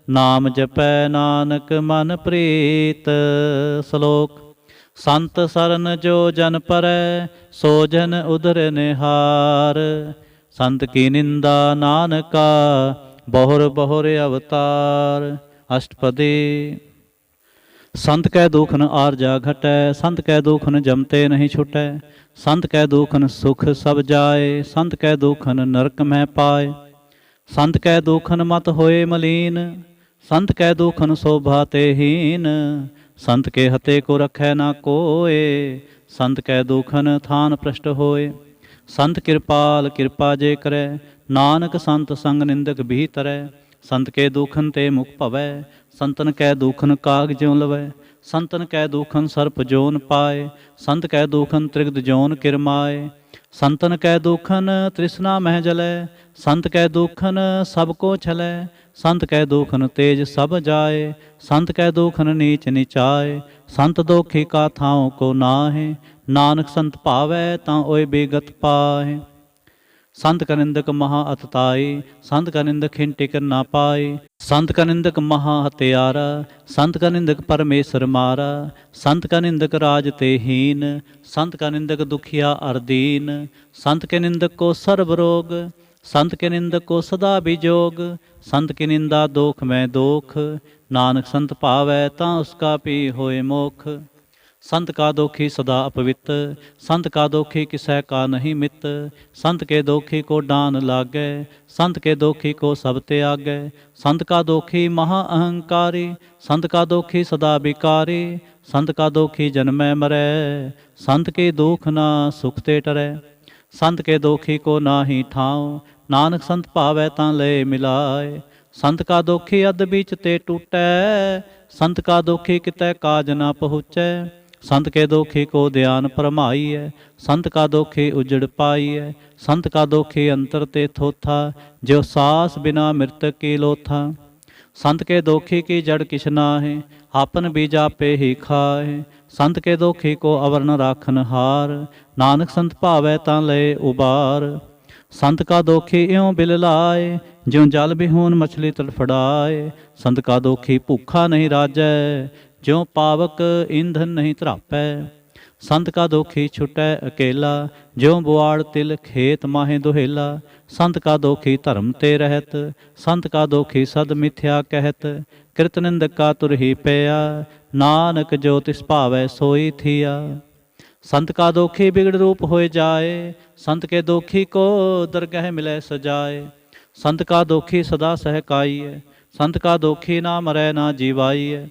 नाम जपै नानक मन प्रीत। श्लोक। संत सरन जो जन परै, सो जन उधर निहार। संत की निंदा नानका, बहुर बहुर अवतार। अष्टपदी। संत कै दुखन आरजा घटै, संत कै दुखन जमते नहीं छुटै। संत कै दुखन सुख सब जाए, संत कै दुखन नरक में पाए। संत कै दुखन मत होए मलीन, संत कै दुखन शोभा ते हीन। संत के हते को रखै ना कोय, संत कै दुखन थान भ्रष्ट होए। संत कृपाल कृपा जे करे, नानक संत संग निंदक भी तरै। संत के दुखन ते मुख भवै, संतन कै दुखन काग ज्यों लवै। संतन कै दुखन सर्प जोन पाए, संत कै दुखन त्रिगद जोन किरमाए। संतन कै दुखन तृष्णा मह जलै, संत कै दुखन सबको छलै। संत कै दुखन तेज सब जाए, संत कै दुखन नीच नीचाए। संत दोखी का थाओ को नाहे, नानक संत भावै तां ओए बेगत पाहे। संत का निंदक महा अतताई, संत का निंदक खिन टिकन ना पाए। संत का निंदक महा हत्यारा, संत का निंदक परमेश्वर मारा। संत का निंदक राज ते हीन, संत का निंदक दुखिया अर दीन। संत के निंदक को सर्व रोग, संत के निंदक को सदा विजोग, संत की निंदा दोख में दोख, नानक संत पावै तां उसका पी होए मोख। संत का दोखी सदा अपवित्र, संत का दोखी किसै का नहीं मित, संत के दोखी को डान लागै, संत के दोखी को सब त्यागै। संत का दोखी महा अहंकारी, संत का दोखी सदा विकारी, संत का दोखी जन्मै मरै, संत के दुख ना सुख ते टरै। संत के दोखी को नाहि ठाव, नानक संत पावै तां ले मिलाए। संत का दोखी अध बीच ते टूटै, संत का दोखी कितै काज ना पहुँचै। संत के दोखी को ध्यान परमाई है, संत का दोखी उजड़ पाई है। संत का दोखी अंतर ते थोथा, जो सास बिना मृतक की लोथा। संत के दोखी की जड़ किछ नाहि, आपन बीजा पे ही खाए। संत के दोखी को अवर न राखन हार, नानक संत भावै तां लय उबार। संत का दोखी इयों बिल लाए, ज्यों जल बिहून मछली तड़फड़ाए। संत का दोखी भूखा नहीं राजै, ज्यों पावक ईंधन नहीं त्रापै। संत का दोखी छुटै अकेला, ज्यों बुआड़ तिल खेत माहे दुहेला। संत का दोखी धर्म ते रहत, संत का दोखी सद मिथ्या कहत। कृत निंदक का तुर ही पया, नानक जो तिस भावै सोई थिया। संत का दोखी बिगड़ रूप होए जाए, संत के दोखी को दरगह मिलै सजाए। संत का दोखी सदा सहकाई है, संत का दोखी ना मरै ना जीवाई है।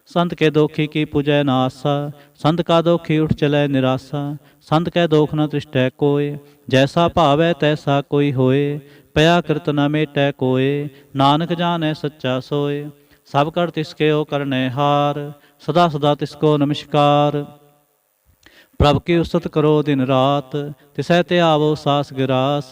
संत के दोखी की पूजै न आसा, संत का दोखी उठ चलै निराशा। संत कै दोख न तृष्टै कोय, जैसा भावै तैसा कोई होए। पया कृत न मेटै कोय, नानक जानै सच्चा सोय। सब कर तिसके ओ करने हार, सदा सदा तिसको नमस्कार। प्रभ की उस्तत करो दिन रात, तिसै ते आवो सास गिरास।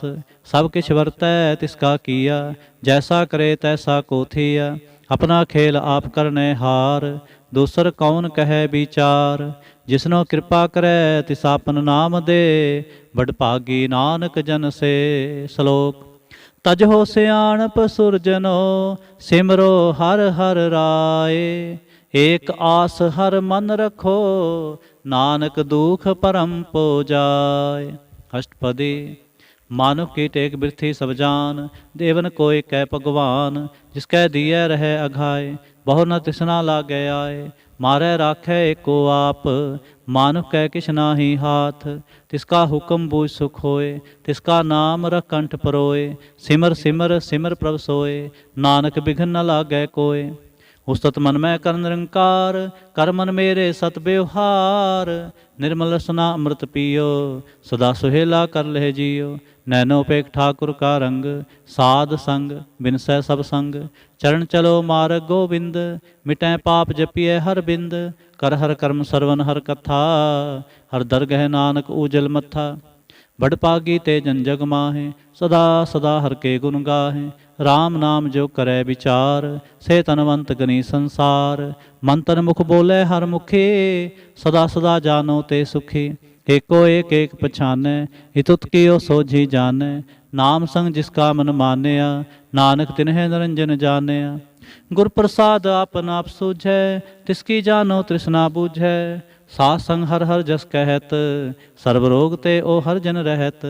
सब किछ वरतै तिसका किया, जैसा करे तैसा को थिया। अपना खेल आप करने हार, दूसर कौन कहे विचार। जिसनो कृपा करे तिस आपन नाम दे, बड़ भागी नानक जन से। श्लोक। तजहो सियाणप सुरजनो, सिमरो हर हर राय। एक आस हर मन रखो, नानक दुख परम पो जाय। अष्टपदी। मानुख की टेक बिरथी सब जान, देवन कोय कै भगवान। जिसकै दिए रहे अघाय, बहु न तिसना लागे आए। मारै राखै एको आप, मानुख कै किछ नाहि हाथ। तिसका हुक्म बूझ सुख होए, तिसका नाम रख कंठ परोए। सिमर सिमर सिमर प्रभ सोए, नानक बिघन न लागै कोय। उस्तत मन में कर निरंकार, कर मन मेरे सत व्यवहार। निर्मल रसना अमृत पियो, सदा सुहेला कर लह जियो। नैनोपेख ठाकुर का रंग, साध संग बिनसै सब संग। चरण चलो मार्ग गोविंद, मिटै पाप जपिए हर बिंद। कर हर कर्म सरवन हर कथा, हर दरगह नानक ऊजल मथा। बड़ पागी ते जन जग माहे, सदा सदा हर के गुण गाहे। राम नाम जो करे विचार, से तनवंत गनी संसार। मंत्र मुख बोले हर मुखे, सदा सदा जानो ते सुखी। एको एक एक पछानै, हितुत कियो सोझी जानै। नाम संग जिसका मन मानया, नानक तिन्हे निरंजन जानया। गुर प्रसाद आपन आप सूझै, तिसकी जानो तृष्णा बूझै। साथ संग हर हर जस कहत, सर्व रोग ते ओ हर जन रहत।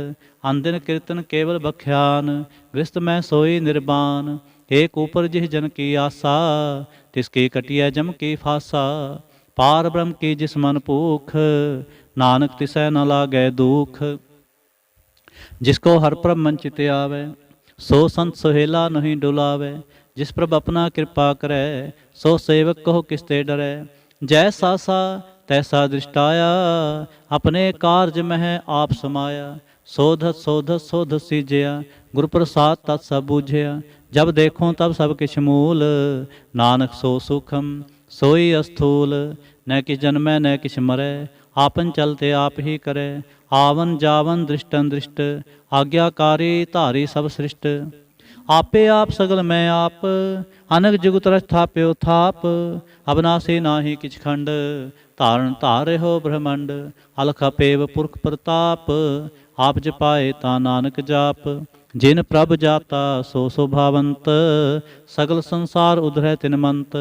अनदिन कीर्तन केवल बख्यान, गृहस्थ में सोई निर्बान। एक ऊपर जिह जन की आशा, तिसकी कटिया जम की फासा। पार ब्रह्म की जिस मन भूख, नानक तिसै न लागै दुख। जिसको हर प्रभ मन चित आवे, सो संत सुहेला नहीं डुलावे। जिस प्रभ अपना कृपा करे, सो सेवक कहो किसते डरै। जैसा सा तैसा दृष्टाया, अपने कार्य मह आप समाया। सोधत सोधत सोधत सीजया, गुर प्रसाद तत् सब बूझया। जब देखो तब सब किछ मूल, नानक सो सुखम सोई अस्थूल। न किछ जन्मै न किछ मरै, आपन चलते आप ही करे। आवन जावन दृष्टन दृष्ट, आज्ञाकारी धारी सब सृष्ट। आपे आप सगल मैं आप, अनक जुगत रच थाप्यो थाप। अबनासी नाही किछ खंड, धारण धारे हो ब्रह्मंड। अलख अपेव पुरख प्रताप, आप जपाए ता नानक जाप। जिन प्रभ जाता सो शोभावंत, सगल संसार उधरै तिनमंत।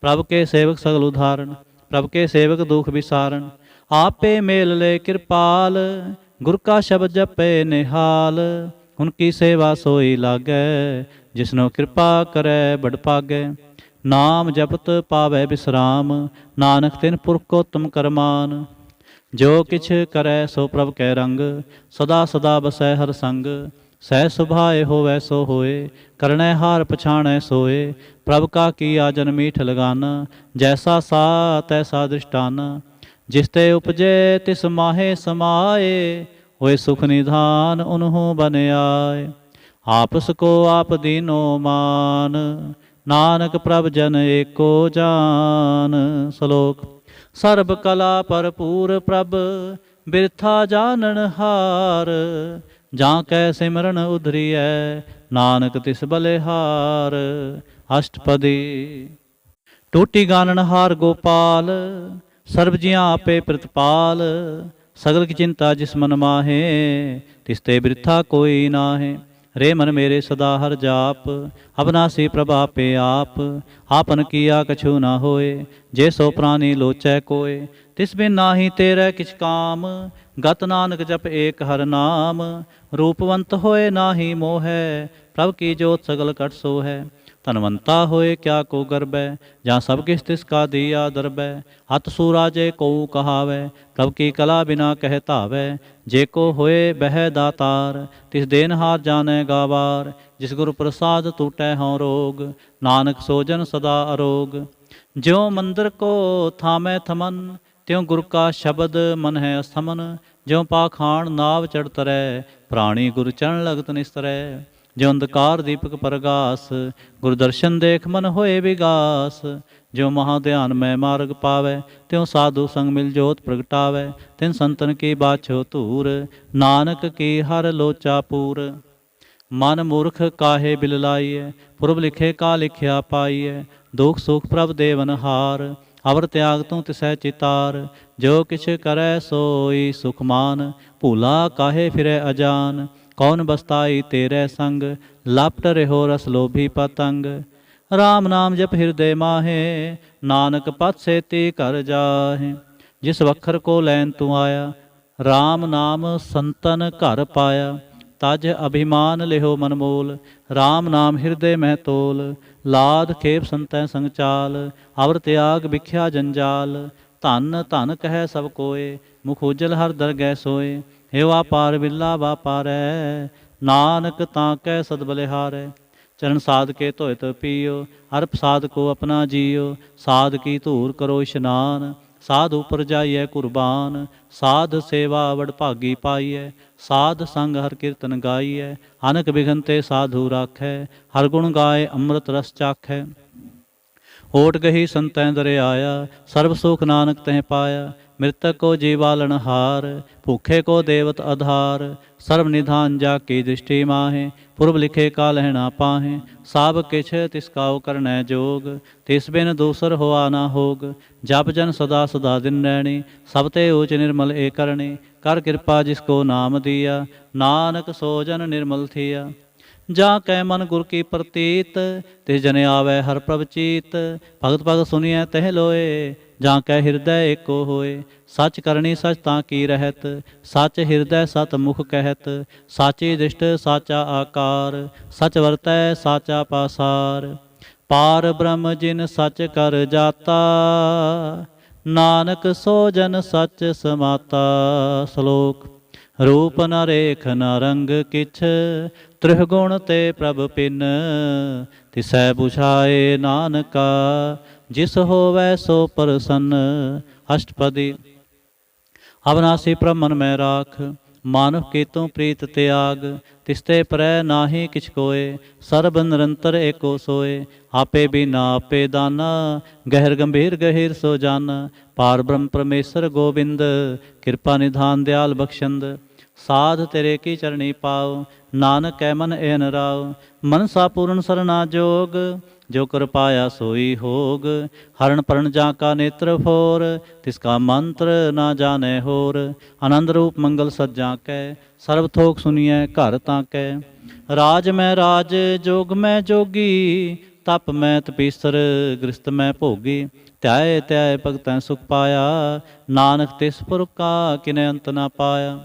प्रभ के सेवक सगल उदाहरण, प्रभ के सेवक दुख विसारण। आपे मेल ले कृपाल, गुर का शब्द जपे निहाल। उनकी सेवा सोई लागै, जिसनो कृपा करै बड़ पागै। नाम जपत पावै बिसराम, नानक तिन पुरख को तुम करमान। जो किछ करै सो प्रभ कै रंग, सदा सदा बसै हर संग। सह सुभाए होवै सो होए, करनै हार पछाणै सोए। प्रभ का किया जन मीठ लगाना, जैसा सा तैसा दृष्टान। जिसते उपजे तिस माहे समाए, होए सुख निधान उन्हों बन आए। आपस को आप दीनो मान, नानक प्रभ जन एको जान। श्लोक। सर्ब कला भरपूर प्रभ, बिरथा जानन हार। जां कै सिमरन उधरियै, नानक तिस बलिहार। अष्टपदी। टोटी गानन हार गोपाल, सर्ब जियां आपे प्रतिपाल। सगल की चिंता जिस मन माहे, तिसते बिरथा कोई नाहे। रे मन मेरे सदा हर जाप, अबनासी प्रभा पे आप। आपन किया कछु न होए, जे सो प्राणी लोचै कोय। तिस बिन नाहि तेरे किछ काम, गत नानक जप एक हर नाम। रूपवंत होए नाहि मोहै, प्रभ की जोत सगल कट सोहै। धनवंता होए क्या को गर्बै, जहाँ सब किस तिसका दिया दरबै। हत सूराजे को कहावै, प्रभ की कला बिना कह धावै। जे को होए बह दातार, तिस देनहार जानै गावार। जिस गुरु प्रसाद टूटै हों रोग, नानक सोजन सदा अरोग। ज्यों मंदिर को थामै थमन, त्यों गुरु का शब्द मन है अस्थमन। ज्यों पाखाण नाव चढ़ तरै, प्राणी गुरु चरण लगत निस्तरै। ज्यों अंधकार दीपक प्रगास, गुरु दर्शन देख मन होए विगास। ज्यों महाध्यान में मार्ग पावै, त्यों साधु संग मिल जोत प्रगटावै। तिन संतन की बाछो धूर, नानक की हर लोचा पूर। मन मूर्ख काहे बिल लाइए, पुरब लिखे का लिखिया पाइए। दुख सुख प्रभ देवन हार, अवर त्याग तू तिसै चितार। जो किछ करै सोई सुख मान, भूला काहे फिरै अजान। कौन बसताई तेरे संग, लापट रहो रस लोभी पतंग। राम नाम जप हृदय माहे, नानक पथ सेती कर जाहे। जिस वखर को लैन तू आया, राम नाम संतन घर पाया। तज अभिमान लिहो मन मोल, राम नाम हृदय में तोल। लाद खेप संतै संग चाल, अवर त्याग बिख्या जंजाल। धन धन कह सब कोय, मुख उजल हर दरगह सोए। हेवा पार बिरला वापारै, नानक ताकै सद बलिहारै। चरण साध के धोयत पियो, हर प्रसाद को अपना जियो। साध की धूर करो इशनान, साध उपर जाइए कुर्बान। साध सेवा वड भागी पाइए, साध संग हर कीर्तन गाइए। अनक बिघन ते साधु राखै, हर गुण गाए अमृत रस चाखै। ओट गही संतैं दरियाया, सर्ब सुख नानक तह पाया। मृतक को जीवालन हार, भूखे को देवत आधार। सर्व निधान जाकी दृष्टि माहे, पुरब लिखे का लहना पाहे। साब किछ तिसका करनै जोग, तिस बिन दूसर होआ ना होग। जप जन सदा सदा दिन रैणी, सब ते ऊच निर्मल ए करणी। कर कृपा जिसको नाम दिया, नानक सो जन निर्मल थिया। जा कै मन गुर की प्रतीत, तिस जन आवै हर प्रभ चीत। भगत भगत सुनिए तह लोए, जा कै हृदय एको होए। सच करनी सच तां की रहत, सच हृदय सत मुख कहत। साची दृष्ट साचा आकार, सच वरतै साचा पासार। पार ब्रह्म जिन सच कर जाता, नानक सो जन सच समाता। श्लोक। रूप न रेख न रंग किछ, त्रिगुण ते प्रभ पिन। तिसै बुझाए नानका, जिस होवै सो प्रसन्न। अष्टपदी। अविनाशी प्रभ मन में राख, मानुख की तू प्रीत त्याग। तिसते परै नाहि किछ कोय, सर्ब निरंतर एको सोए। आपे बिना आपे दाना, गहर गंभीर गहीर सो जाना। पार ब्रह्म परमेश्वर गोबिंद, कृपा निधान दयाल बख्शंद। साध तेरे की चरणी पाओ, नानक कै मन एन राव। मनसा पूर्ण सरना जोग, जो कर पाया सोई होग। हरण परण जाका नेत्र फोर, तिसका मंत्र ना जाने होर। आनंद रूप मंगल सज्जा कै, सर्व थोक सुनिए घर ताकै। राज में राज जोग में जोगी, तप में तपीसर गृहस्थ में भोगी। त्याय त्याय भगतैं सुख पाया, नानक तिस पुर का किने अंत ना पाया।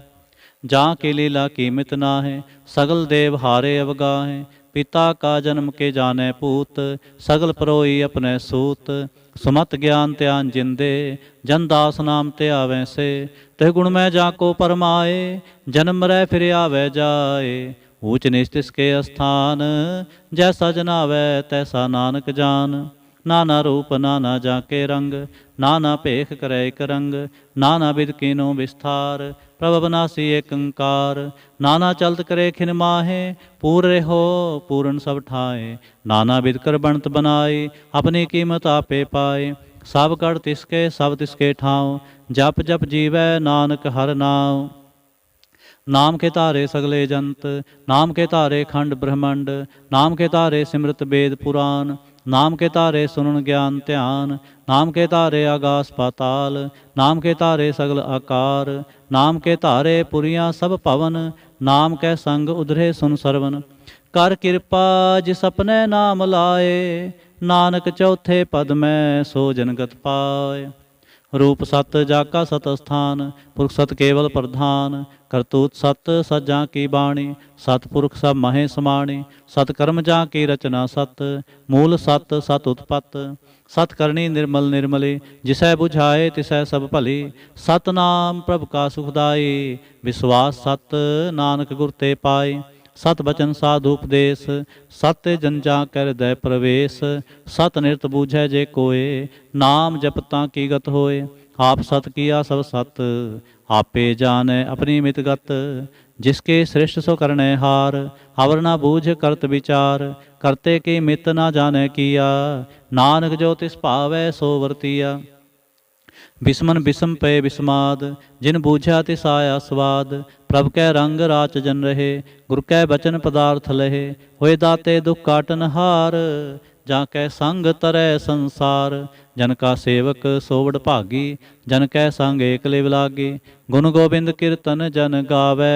जहाँ की लीला कीमित नाहे, सगल देव हारे अवगाहें। पिता का जन्म के जाने पूत, सगल परोई अपने सूत। सुमत ज्ञान त्यान जिंदे, जन दास नाम ते आवें से। तह गुण में जाको परमाए, जन्म रह फिर आवे जाए। ऊंच नीच तिसके स्थान, जैसा जनावै तैसा नानक जान। नाना रूप नाना जाके रंग, नाना भेख करे एक रंग। नाना बिद कीनो विस्तार, प्रभ अविनाशी एक अंकार। नाना चलत करे खिन माहे, पूरे हो पूरन सब ठाए। नाना बिद कर बनत बनाए, अपनी कीमत आपे पाए। सब कर तिसके सब तिसके ठाव, जप जप जीवै नानक हर नाम। नाम के तारे सगले जंत, नाम के तारे खंड ब्रह्मंड। नाम के तारे सिमृत वेद पुराण, नाम के तारे सुनन ज्ञान ध्यान। नाम के तारे आगास पाताल, नाम के तारे सगल आकार। नाम के तारे पुरियां सब पवन, नाम के संग उधरे सुन सरवन। कर कृपा जिस अपने नाम लाए, नानक चौथे पद में सो जनगत पाए। रूप सत जाका सत स्थान, पुरख सत केवल प्रधान। करतूत सत सज्जा की बाणी, सतपुरख सब महे समाणी। सतकर्म जा की रचना सत, मूल सत सत उत्पत। सत करनी निर्मल निर्मली, जिसै बुझाए तिसै सब भली। सतनाम प्रभु का सुखदाई, विश्वास सत नानक गुर ते पाए। सत बचन साधु उपदेश, सत्य जन जा कर दय प्रवेश। सत निरत बूझै जे कोय, नाम जपता की गत होए। आप सत किया सब सत, आपे जाने अपनी मित गत। जिसके श्रेष्ठ सो करने हार, अवर ना बूझ करत विचार। करते की मित ना जाने किया, नानक जो तिस भावै सो वर्तिया। बिस्मन बिस्म पे बिस्माद, जिन बूझा तिस आया स्वाद। प्रभ कै रंग राच जन रहे, गुर कै बचन पदार्थ लहे। होए दाते दुख काटन हार, जाकै संग तरै संसार। जन का सेवक सोवड भागी, जन कै संग एक लिव लागी। गुण गोबिंद कीर्तन जन गावै,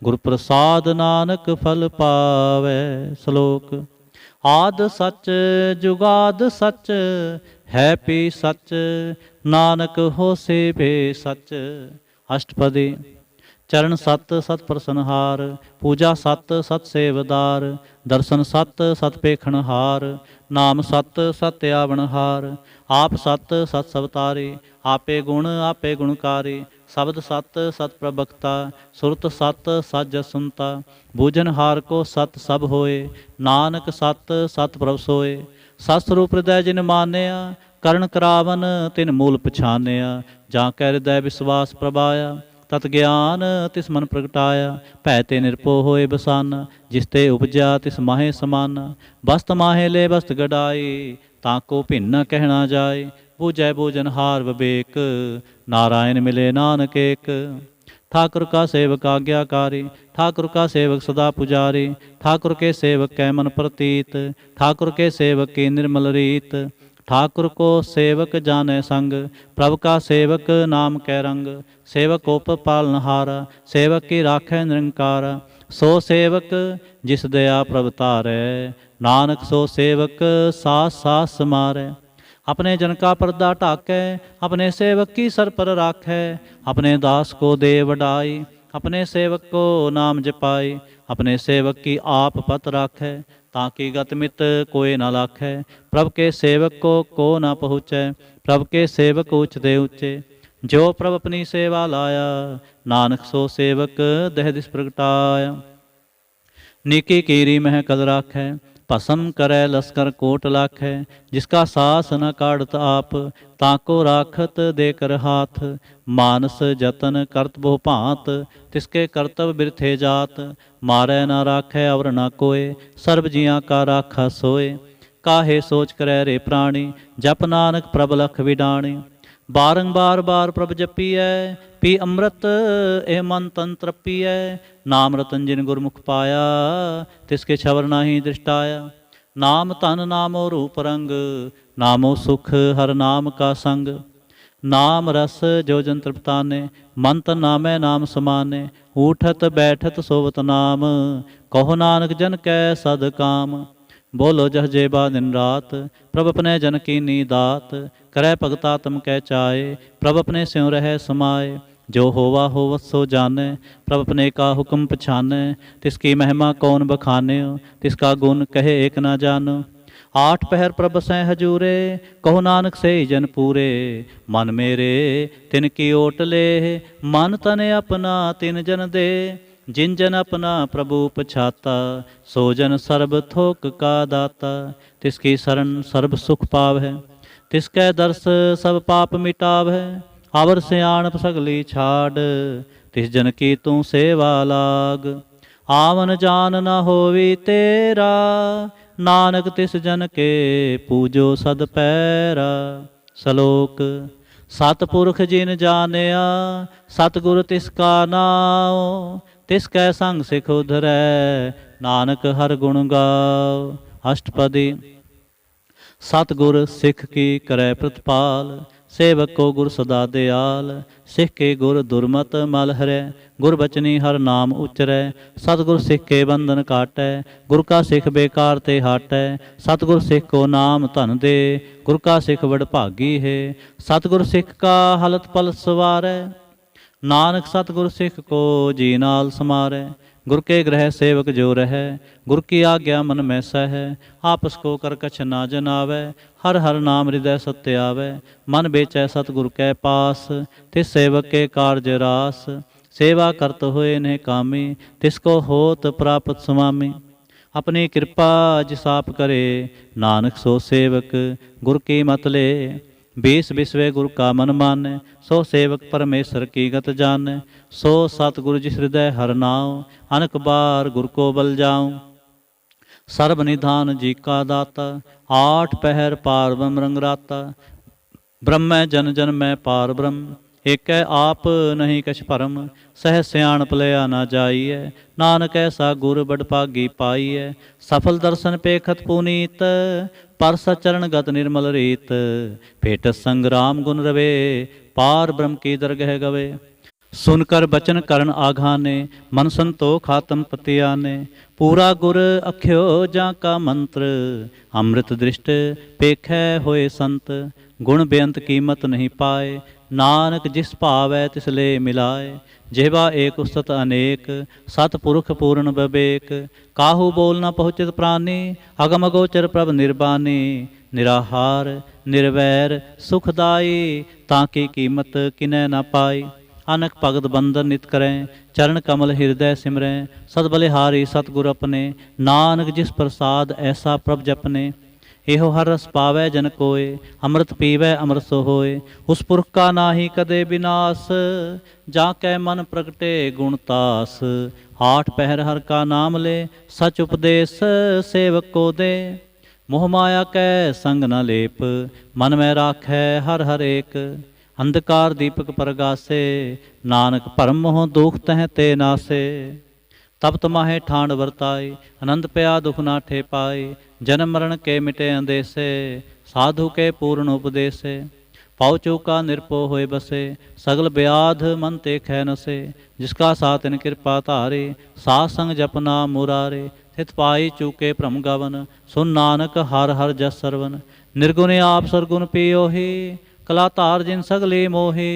गुर प्रसाद नानक फल पावै। श्लोक। आद सच जुगाद सच, है पी सच। नानक होसे भे सच। अष्टपदी। चरण सत सत प्रसनहार, पूजा सत सत सेवदार। दर्शन सत सत पेखणहार, नाम सत सत आवनहार। आप सत सत सवतारी, आपे गुणकारी। शब्द सत सत प्रबक्ता, सुरत सत सत जस सुनता। बूझनहार को सत सब होए, नानक सत सत प्रभ सोए। सत स्वरूप हृदय जिन मानिया, करण करावन तिन मूल पछानिया। जा कै हृदय विश्वास प्रभाया, तत ज्ञान तिस मन प्रगटाया। भै ते निरपो होए बसाना, जिसते उपजा तिस माहे समाना। बस्त माहे ले बस्त गडाई, ताको भिन्न कहना जाए। बूझै बूझनहार विवेक, नारायण मिले नानक एक। ठाकुर का सेवक आज्ञाकारी, ठाकुर का सेवक सदा पुजारी। ठाकुर के सेवक कै मन प्रतीत, ठाकुर के सेवक की निर्मल रीत। ठाकुर को सेवक जाने संग, प्रभु का सेवक नाम कै रंग। सेवक उप पालनहारा, सेवक की राखै निरंकार। सो सेवक जिस दया प्रभ तारै, नानक सो सेवक सास सास समारै। अपने जन का पर्दा ढाकै, अपने सेवक की सर पर राखै। अपने दास को दे वडाई, अपने सेवक को नाम जपाई। अपने सेवक की आप पत राखै, ताकि गतमित कोई न लाखै। प्रभ के सेवक को न पहुँचै, प्रभ के सेवक ऊँचते ऊँचे। जो प्रभ अपनी सेवा लाया, नानक सो सेवक दह दिस प्रगटाया। नीकी कीरी मह कद राखै, भस्म करै लश्कर कोट लाखै। जिसका सास न काढ़त आप, ताको राखत देकर हाथ। मानस जतन करत बहु भांत, तिसके करतब बिरथे जात। मारै न राखै अवर न कोय, सर्ब जियां का राखा सोए। काहे सोच करै रे प्राणी, जप नानक प्रभ लख विडाणी। बारंबार बार प्रभ जपीਐ, पी अमृत ए मन तन तृपीਐ। नाम रतन जिन गुरमुख पाया, तिसके छवर नाही दृष्टाया। नाम धन नामो रूप रंग, नामो सुख हर नाम का संग। नाम रस जो जन तृप्ताने, मन तन नामै नाम समाने। उठत बैठत सोवत नाम, कहो नानक जन कै सद काम। बोलो जह जेबा दिन रात, प्रभ अपने जन कीनी दात। करै भगता तम कै चाए, प्रभ अपने स्यों रह समाए। जो होवा होवत सो जाने, प्रभ अपने का हुक्म पछाने। तिसकी महिमा कौन बखाने, तिसका गुण कहे एक ना जानो। आठ पहर प्रभ सै हजूरे, कहो नानक से जन पूरे। मन मेरे तिनकी ओट ले, मन तने अपना तिन जन दे। जिन जन अपना प्रभु पछाता, सो जन सर्ब थोक का दाता। तिसकी शरण सर्ब सुख पाव है, तिसकै दर्श सब पाप मिटाव है। आवर सियाणप सगली छाड़, तिस जन की तू सेवा लाग। आवन जान न होवी तेरा, नानक तिस जन के पूजो सद पैरा। सलोक सतपुरख जिन जानिया, सतगुर तिसका नाम। तिसकै संग सिख उधरै, नानक हर गुण गाओ। अष्टपदी। सतगुर सिख की करै प्रतिपाल, सेवक को गुर सदा दयाल। सिख के गुर दुर्मत मल हरै, गुर बचनी हर नाम उचरै। सतगुर सिख के बंधन काटै, गुर का सिख बेकार ते हाटै। सतगुर सिख को नाम धन दे, गुर का सिख वडभागी है। सतगुर सिख का हलत पल सवारै, नानक सतगुर सिख को जी नाल समारै। गुर के ग्रह सेवक जो रहे, गुर की आज्ञा मन में सह। आपस को कर कछ ना जनावै, हर हर नाम हृदय सत्य आवै। मन बेचै सतगुर कै पास, तिस सेवक के कारज रास। सेवा करत होए ने कामी, तिसको होत प्राप्त स्वामी। अपनी कृपा जिस आप करे, नानक सो सेवक गुर की मत ले। बीस बिसवे गुर का मन माने, सो सेवक परमेश्वर की गत जाने। सो सतगुरु जिस हृदय हर नाम, अनक बार गुर को बल जाऊं। सर्ब निधान जी का दाता, आठ पहर पार ब्रह्म रंग राता। ब्रह्म जन जन में पार ब्रह्म, एक आप नहीं कछ परम। सह सियाणप लिया ना जाइए, नानक ऐसा गुर बडभागी पाइए। सफल दर्शन पेखत पुनीत, पर सचरण गत निर्मल रीत। भेट संग्राम गुण रवे, पार ब्रह्म की दरगह गवे। सुनकर बचन करण आघाने, मन संतोख आत्म पतियाने। पूरा गुर अख्यो जा का मंत्र, अमृत दृष्ट पेखै होए संत। गुण बेअंत कीमत नहीं पाए, नानक जिस भावै तिस ले मिलाए। जेवा एक उस्तत अनेक, सतपुरुख पूर्ण विवेक। काहू बोल न पहुँचित प्राणी, अगम अगोचर प्रभ निर्बानी। निराहार निर्वैर सुखदाई, ताकि कीमत किनै न पाई। अनक भगत बंदन नित करें, चरण कमल हृदय सिमरें। सद बलिहारी सतगुर अपने, नानक जिस प्रसाद ऐसा प्रभ जपने। एहो हर रस पावै जन कोय, अमृत पीवै अमृत सो होय। उस पुरख का नाहि कदे विनाश, जाकै मन प्रगटे गुणतास। आठ पहर हर का नाम ले, सच उपदेश सेवक को दे। मोह माया कै संग न लेप, मन में राखै हर हर एक। अंधकार दीपक परगासे, नानक भरम मोह दुख तह ते नासे। तब तमाहे ठाण वरताई, आनंद पया दुख ना ठे पाई। जन्म मरण के मिटे अंदेसे, साधु के पूर्ण उपदेसे। पाउ चूका निरपो होए बसे, सगल ब्याध मन ते खै नसे। जिसका साथ इन कृपा धारे, साथ संग जपना मुरारे। थित पाई चूके भ्रम गवन, सुन नानक हर हर जस सरवन। निर्गुण आप सरगुण पियोहि, कला धार जिन सगले मोहे।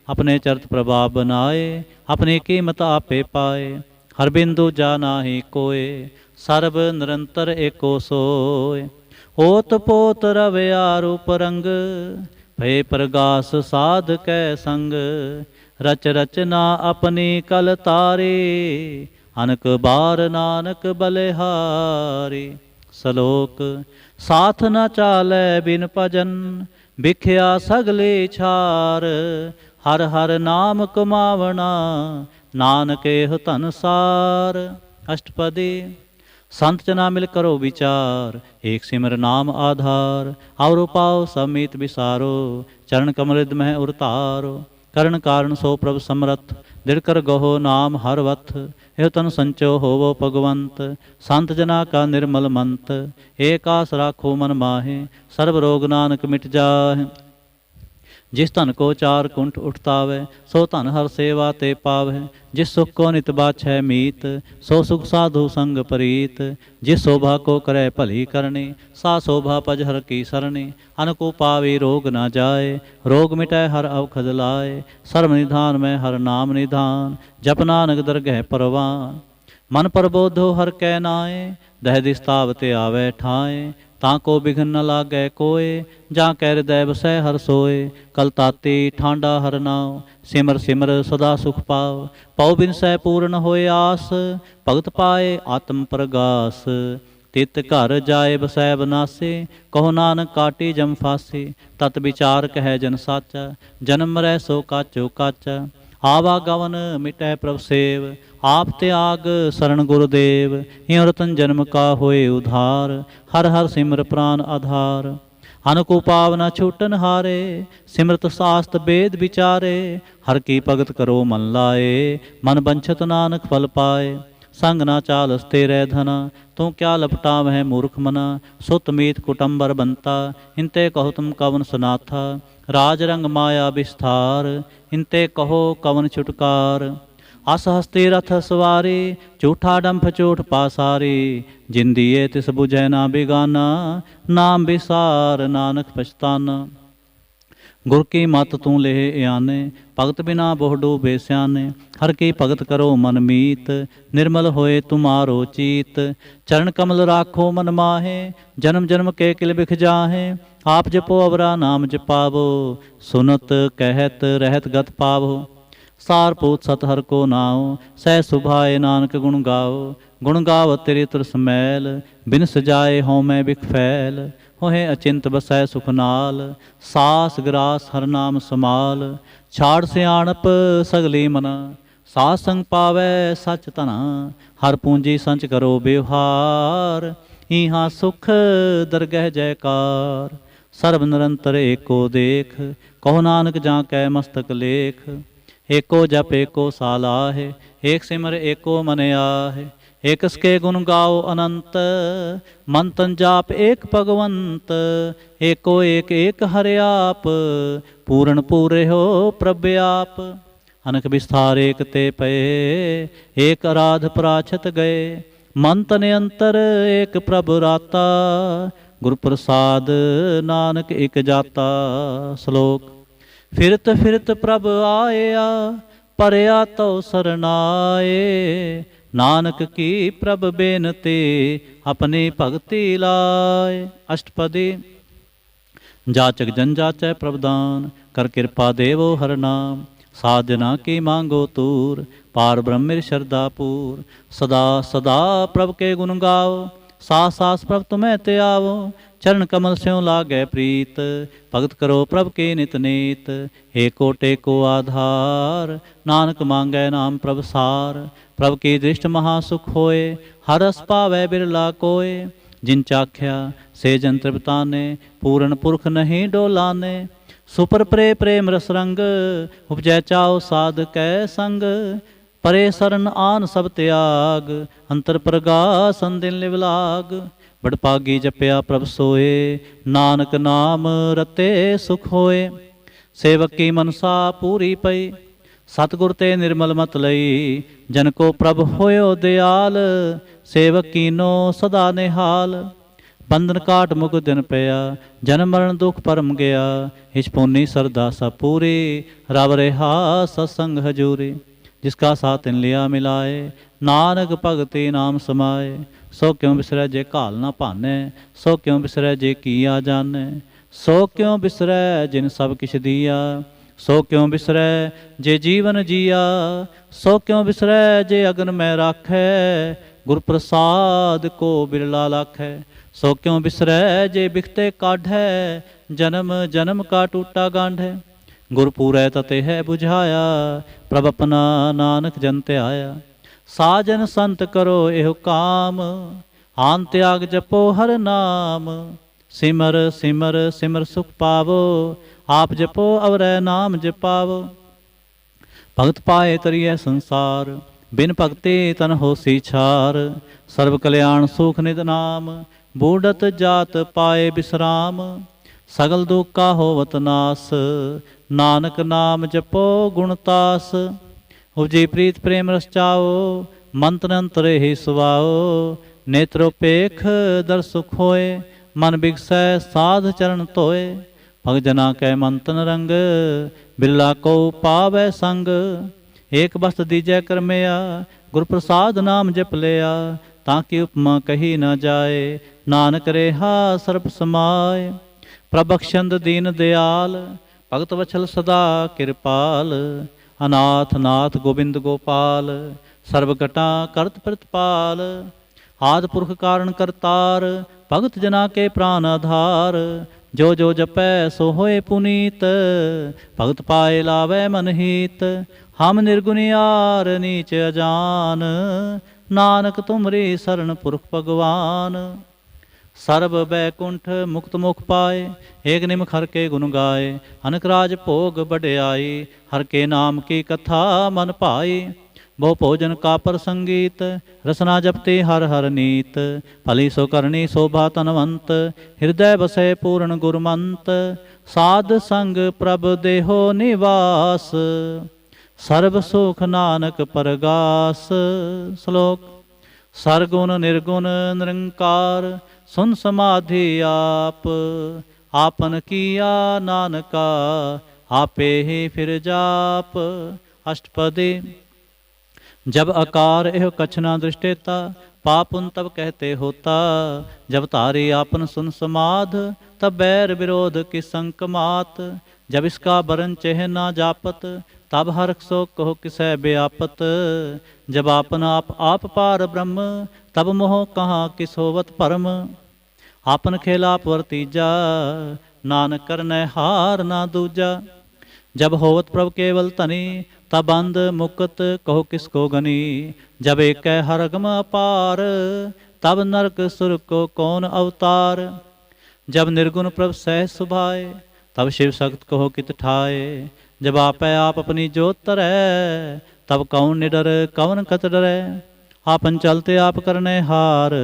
अपने चरित प्रभाव बनाए, अपनी कीमत आपे पाए। हर बिंदु जा नाहि कोय, सर्ब निरंतर एको सोय। ओत पोत रवया रूप रंग, भय प्रगास साध कै संग। रच रचना अपनी कल तारे, अनक बार नानक बलिहारी। सलोक साथ न चालै बिन भजन, बिख्या सगले छार। हर हर नाम कमावना, नानक एह धन सार। अष्टपदी। संत जना मिल करो विचार, एक सिमर नाम आधार। और पाओ समीत विसारो, चरण कमलिद मह उरतारो। करण कारण सो प्रभ समरथ, दृढ़ कर गहो नाम हर वथ। एह तन संचो होवो भगवंत, संत जना का निर्मल मंत। एक आस राखो मन माहे, सर्व रोग नानक मिट जाहे। जिस धन को चार कुंठ उठतावै, सो धन हर सेवा ते पावै। जिस सुख को नित बाछै मीत, सो सुख साधु संग प्रीत। जिस शोभा को करे भली करनी, सा शोभा पज हर की सरणी। अनको पावे रोग न जाए, रोग मिटै हर अवखद लाए। सर्व निधान में हर नाम निधान, जप नानक दरगह परवान। मन प्रबोधो हर कै नाए, दह दिस तावते आवे ठाए। ताको बिघन न लागै कोय, जा कै हृदय बसै हर सोए। कल ताती ठांडा हर नाव, सिमर सिमर सदा सुख पाओ। पौ बिन सै पूर्ण होए आस, भगत पाए आत्म प्रगास। तित घर जाए बसै बनासे, कहो नानक काटी जम फासे। तत विचार कह जन साचा, जन्म मरै सो काचो काचा। आवागवन मिटै प्रभ सेव, आप त्याग शरण गुरुदेव। ह्यों रतन जन्म का होए उधार, हर हर सिमर प्राण आधार। अनको पावना छूटन हारे, सिमरत शास्त्र वेद विचारे। हर की भगत करो मन लाए, मन बंछत नानक फल पाए। संग ना चालस तेरे धना, तू क्या लपटा वह मूर्ख मना। सुत मीत कुटुंबर बनता, इनते कहो तुम कवन सनाथा। राज रंग माया विस्तार, इनते कहो कवन छुटकार। अस हस्ती रथ सवारी, झूठा डंफ चोट पासारी। जिंदिए तिस बुझै ना बिगाना, नाम विसार नानक पछताना। गुर की मत तू लेह आने, भगत बिना बहु डूबे स्याने। हर की भगत करो मन मीत, निर्मल होए तुम्हारो चीत। चरण कमल राखो मन माहे, जन्म जन्म के किल बिख जाहे। आप जपो अवरा नाम जपावो, सुनत कहत रहत गत पावो। सार पूत सत हर को नाओ, सह सुभाए नानक गुण गाओ। गुण गाव तेरे तुरस मैल, बिन सजाए हों मैं बिख फैल। होहे अचिंत बसै सुख नाल, सास ग्रास हर नाम समाल। छाड़ सियाणप सगली मना, सास संग पावै सच तना। हर पूंजी संच करो व्यवहार, इहाँ सुख दरगह जयकार। सर्व निरंतर एको देख, कहो नानक जां कै मस्तक लेख। एको जप एको सालाहे, एक सिमर एको मन आहे। एक इसके गुण गाओ अनंत, मन तन जाप एक भगवंत। एको एक एक हरे आप, पूर्ण पूरे हो प्रभ आप। अनक विस्तार एक ते पए, एक आराध पराछत गए। मन तन अंतर एक प्रभ राता, गुर प्रसाद नानक एक जाता। श्लोक। फिरत फिरत प्रभ आया, परया तो सरनाए। नानक की प्रभ बेनते, अपनी भगति लाए। अष्टपदी। जाचक जन जाचै प्रभदान, कर कृपा देवो हर नाम। साधना की मांगो तूर, पार ब्रह्म श्रद्धापूर। सदा सदा प्रभ के गुण गाओ, सास सास प्रभ तुम्हें ते आवो। चरण कमल स्यों लागै प्रीत, भगत करो प्रभ के नित नीत। एको टेको आधार, नानक मांगै नाम प्रभ सार। प्रभ की दृष्ट महासुख होए, हर रस पावै बिरला कोय। जिन चाख्या से जन तृप्ताने, पूर्ण पुरख नहीं डोलाने। सुपर प्रे प्रेम रस रंग, उपजै चाओ साध कै संग। परे सरन आन सब त्याग, अंतर प्रगासन दिन लिव लाग। बड़ पागी जपया प्रभ सोए, नानक नाम रते सुख होए। सेवक की मनसा पूरी पई, सतगुर ते निर्मल मत लई। जन को प्रभ होयो दयाल, सेवक कीनो सदा निहाल। बंधन काट मुख दिन पया, जन्म मरण दुख परम गया। हिच पुन्नी सरदा सा पूरी, रब रेहा सत्संग हजूरी। जिसका साथ इन लिया मिलाए, नानक भगति नाम समाए। सो क्यों बिसरै जे घाल ना भाने, सो क्यों बिसरै जे किया जाने। सो क्यों बिसरै जिन सब किछ दिया, सो क्यों बिसरै जे जीवन जिया। सो क्यों बिसरै जे अगन में राखै, गुर प्रसाद को बिरला लाखै। सो क्यों बिसरै जे बिखते काढ़ै, जन्म जन्म का टूटा गांढै। गुरपूरै तते है बुझाया, प्रभ अपना नानक जन त्याया। साजन संत करो एहो काम, आन त्याग जपो हर नाम। सिमर सिमर सिमर सुख पावो, आप जपो अवरै नाम जपावो। भगत पाए तरिय संसार, बिन भगति तन होसी छार। सर्व कल्याण सुख निध नाम, बूढ़त जात पाए विश्राम। ਸਗਲ ਦੁਖ ਕਾ ਹੋਵਤ ਨਾਸ, ਨਾਨਕ ਨਾਮ ਜਪੋ ਗੁਣ ਤਾਸ। ਉਪਜੀ ਪ੍ਰੀਤ ਪ੍ਰੇਮ ਰਸ ਚਾਓ, ਮੰਤਨ ਅੰਤਰੇ ਹੀ ਸੁਵਾਓ। ਨੇਤਰੋ ਪੇਖ ਦਰ ਸੁਖ ਹੋਏ, ਮਨ ਬਿਗਸੈ ਸਾਧ ਚਰਨ ਧੋਏ। ਭਗਤ ਜਨਾ ਕੈ ਮੰਤਨ ਰੰਗ, ਬਿਰਲਾ ਕੋ ਪਾਵੈ ਸੰਗ। ਏਕ ਬਸਤ ਦੀਜੈ ਕਰਮਿਆ, ਗੁਰ ਪ੍ਰਸਾਦ ਨਾਮ ਜਪ ਲਿਆ। ਤਾਂ ਕਿ ਉਪਮਾ ਕਹੀ ਨਾ ਜਾਏ, ਨਾਨਕ ਰੇਹਾ ਸਰਬ ਸਮਾਏ। ਪ੍ਰਭ ਬਖਸ਼ੰਦ ਦੀਨ ਦਿਆਲ, ਭਗਤ ਵਛਲ ਸਦਾ ਕਿਰਪਾਲ। ਅਨਾਥ ਨਾਥ ਗੋਬਿੰਦ ਗੋਪਾਲ, ਸਰਬ ਘਟਾ ਕਰਤ ਪ੍ਰਤਪਾਲ। ਆਦਿ ਪੁਰਖ ਕਾਰਨ ਕਰਤਾਰ, ਭਗਤ ਜਨਾ ਕੇ ਪ੍ਰਾਨ ਆਧਾਰ। ਜੋ ਜੋ ਜਪੈ ਸੋ ਹੋਏ ਪੁਨੀਤ, ਭਗਤ ਪਾਏ ਲਾਵੈ ਮਨ ਹੀਤ। ਹਮ ਨਿਰਗੁਣਿਆਰ ਨੀਚ ਅਜਾਨ, ਨਾਨਕ ਤੁਮਰੀ ਸਰਣ ਪੁਰਖ ਭਗਵਾਨ। ਸਰਬ ਬੈਕੁੰਠ ਮੁਕਤ ਮੁਖ ਪਾਏ, ਏਕ ਨਿਮਖ ਹਰ ਕੇ ਗੁਣ ਗਾਏ। ਅਨਕ ਰਾਜ ਭੋਗ ਵਡਿਆਈ, ਹਰ ਕੇ ਨਾਮ ਕੀ ਕਥਾ ਮਨ ਭਾਈ। ਬਹੁ ਭੋਜਨ ਕਾ ਪ੍ਰਸੰਗੀਤ, ਰਸਨਾ ਜਪਤੀ ਹਰ ਹਰ ਨੀਤ। ਭਲੀ ਸੋ ਕਰਨੀ ਸ਼ੋਭਾ ਧਨਵੰਤ, ਹਿਰਦੈ ਬਸੈ ਪੂਰਨ ਗੁਰਮੰਤ। ਸਾਧ ਸੰਗ ਪ੍ਰਭ ਦੇਹੋ ਨਿਵਾਸ, ਸਰਬ ਸੁਖ ਨਾਨਕ ਪਰਗਾਸ। ਸ਼ਲੋਕ। ਸਰਗੁਣ ਨਿਰਗੁਣ ਨਿਰੰਕਾਰ, ਸੁਨ ਸਮਾਧੀ ਆਪ। ਆਪਨ ਕੀਆ ਨਾਨਕਾ, ਆਪੇ ਹੀ ਫਿਰ ਜਾਪ। ਅਸ਼ਟਪਦੀ। जब आकार एह कछ न दृष्टेता, पापुन तब कहते होता। जब तारी आपन सुन समाध, तब बैर विरोध की संक मात। जब इसका बरन चेह न जापत, तब हर्ष सो कहो किसै व्यापत। जब आपन आप पार ब्रह्म, तब मोह कहाँ किस होवत परम। आपन खेलाप वर्तीजा, नानक करनै हार ना दूजा। जब होवत प्रभ केवल तनी, तब बंद मुकत कहो किसको गनी। जब एक हर अगम अपार, तब नरक सुर को कौन अवतार। जब निर्गुण प्रभ सहज सुभाए, तब शिव सख्त कहो कित ठाए। जब आपै आप अपनी जोत तरै, तब कौन निडर कौन कत डरै। आपन चलते आप करने हार,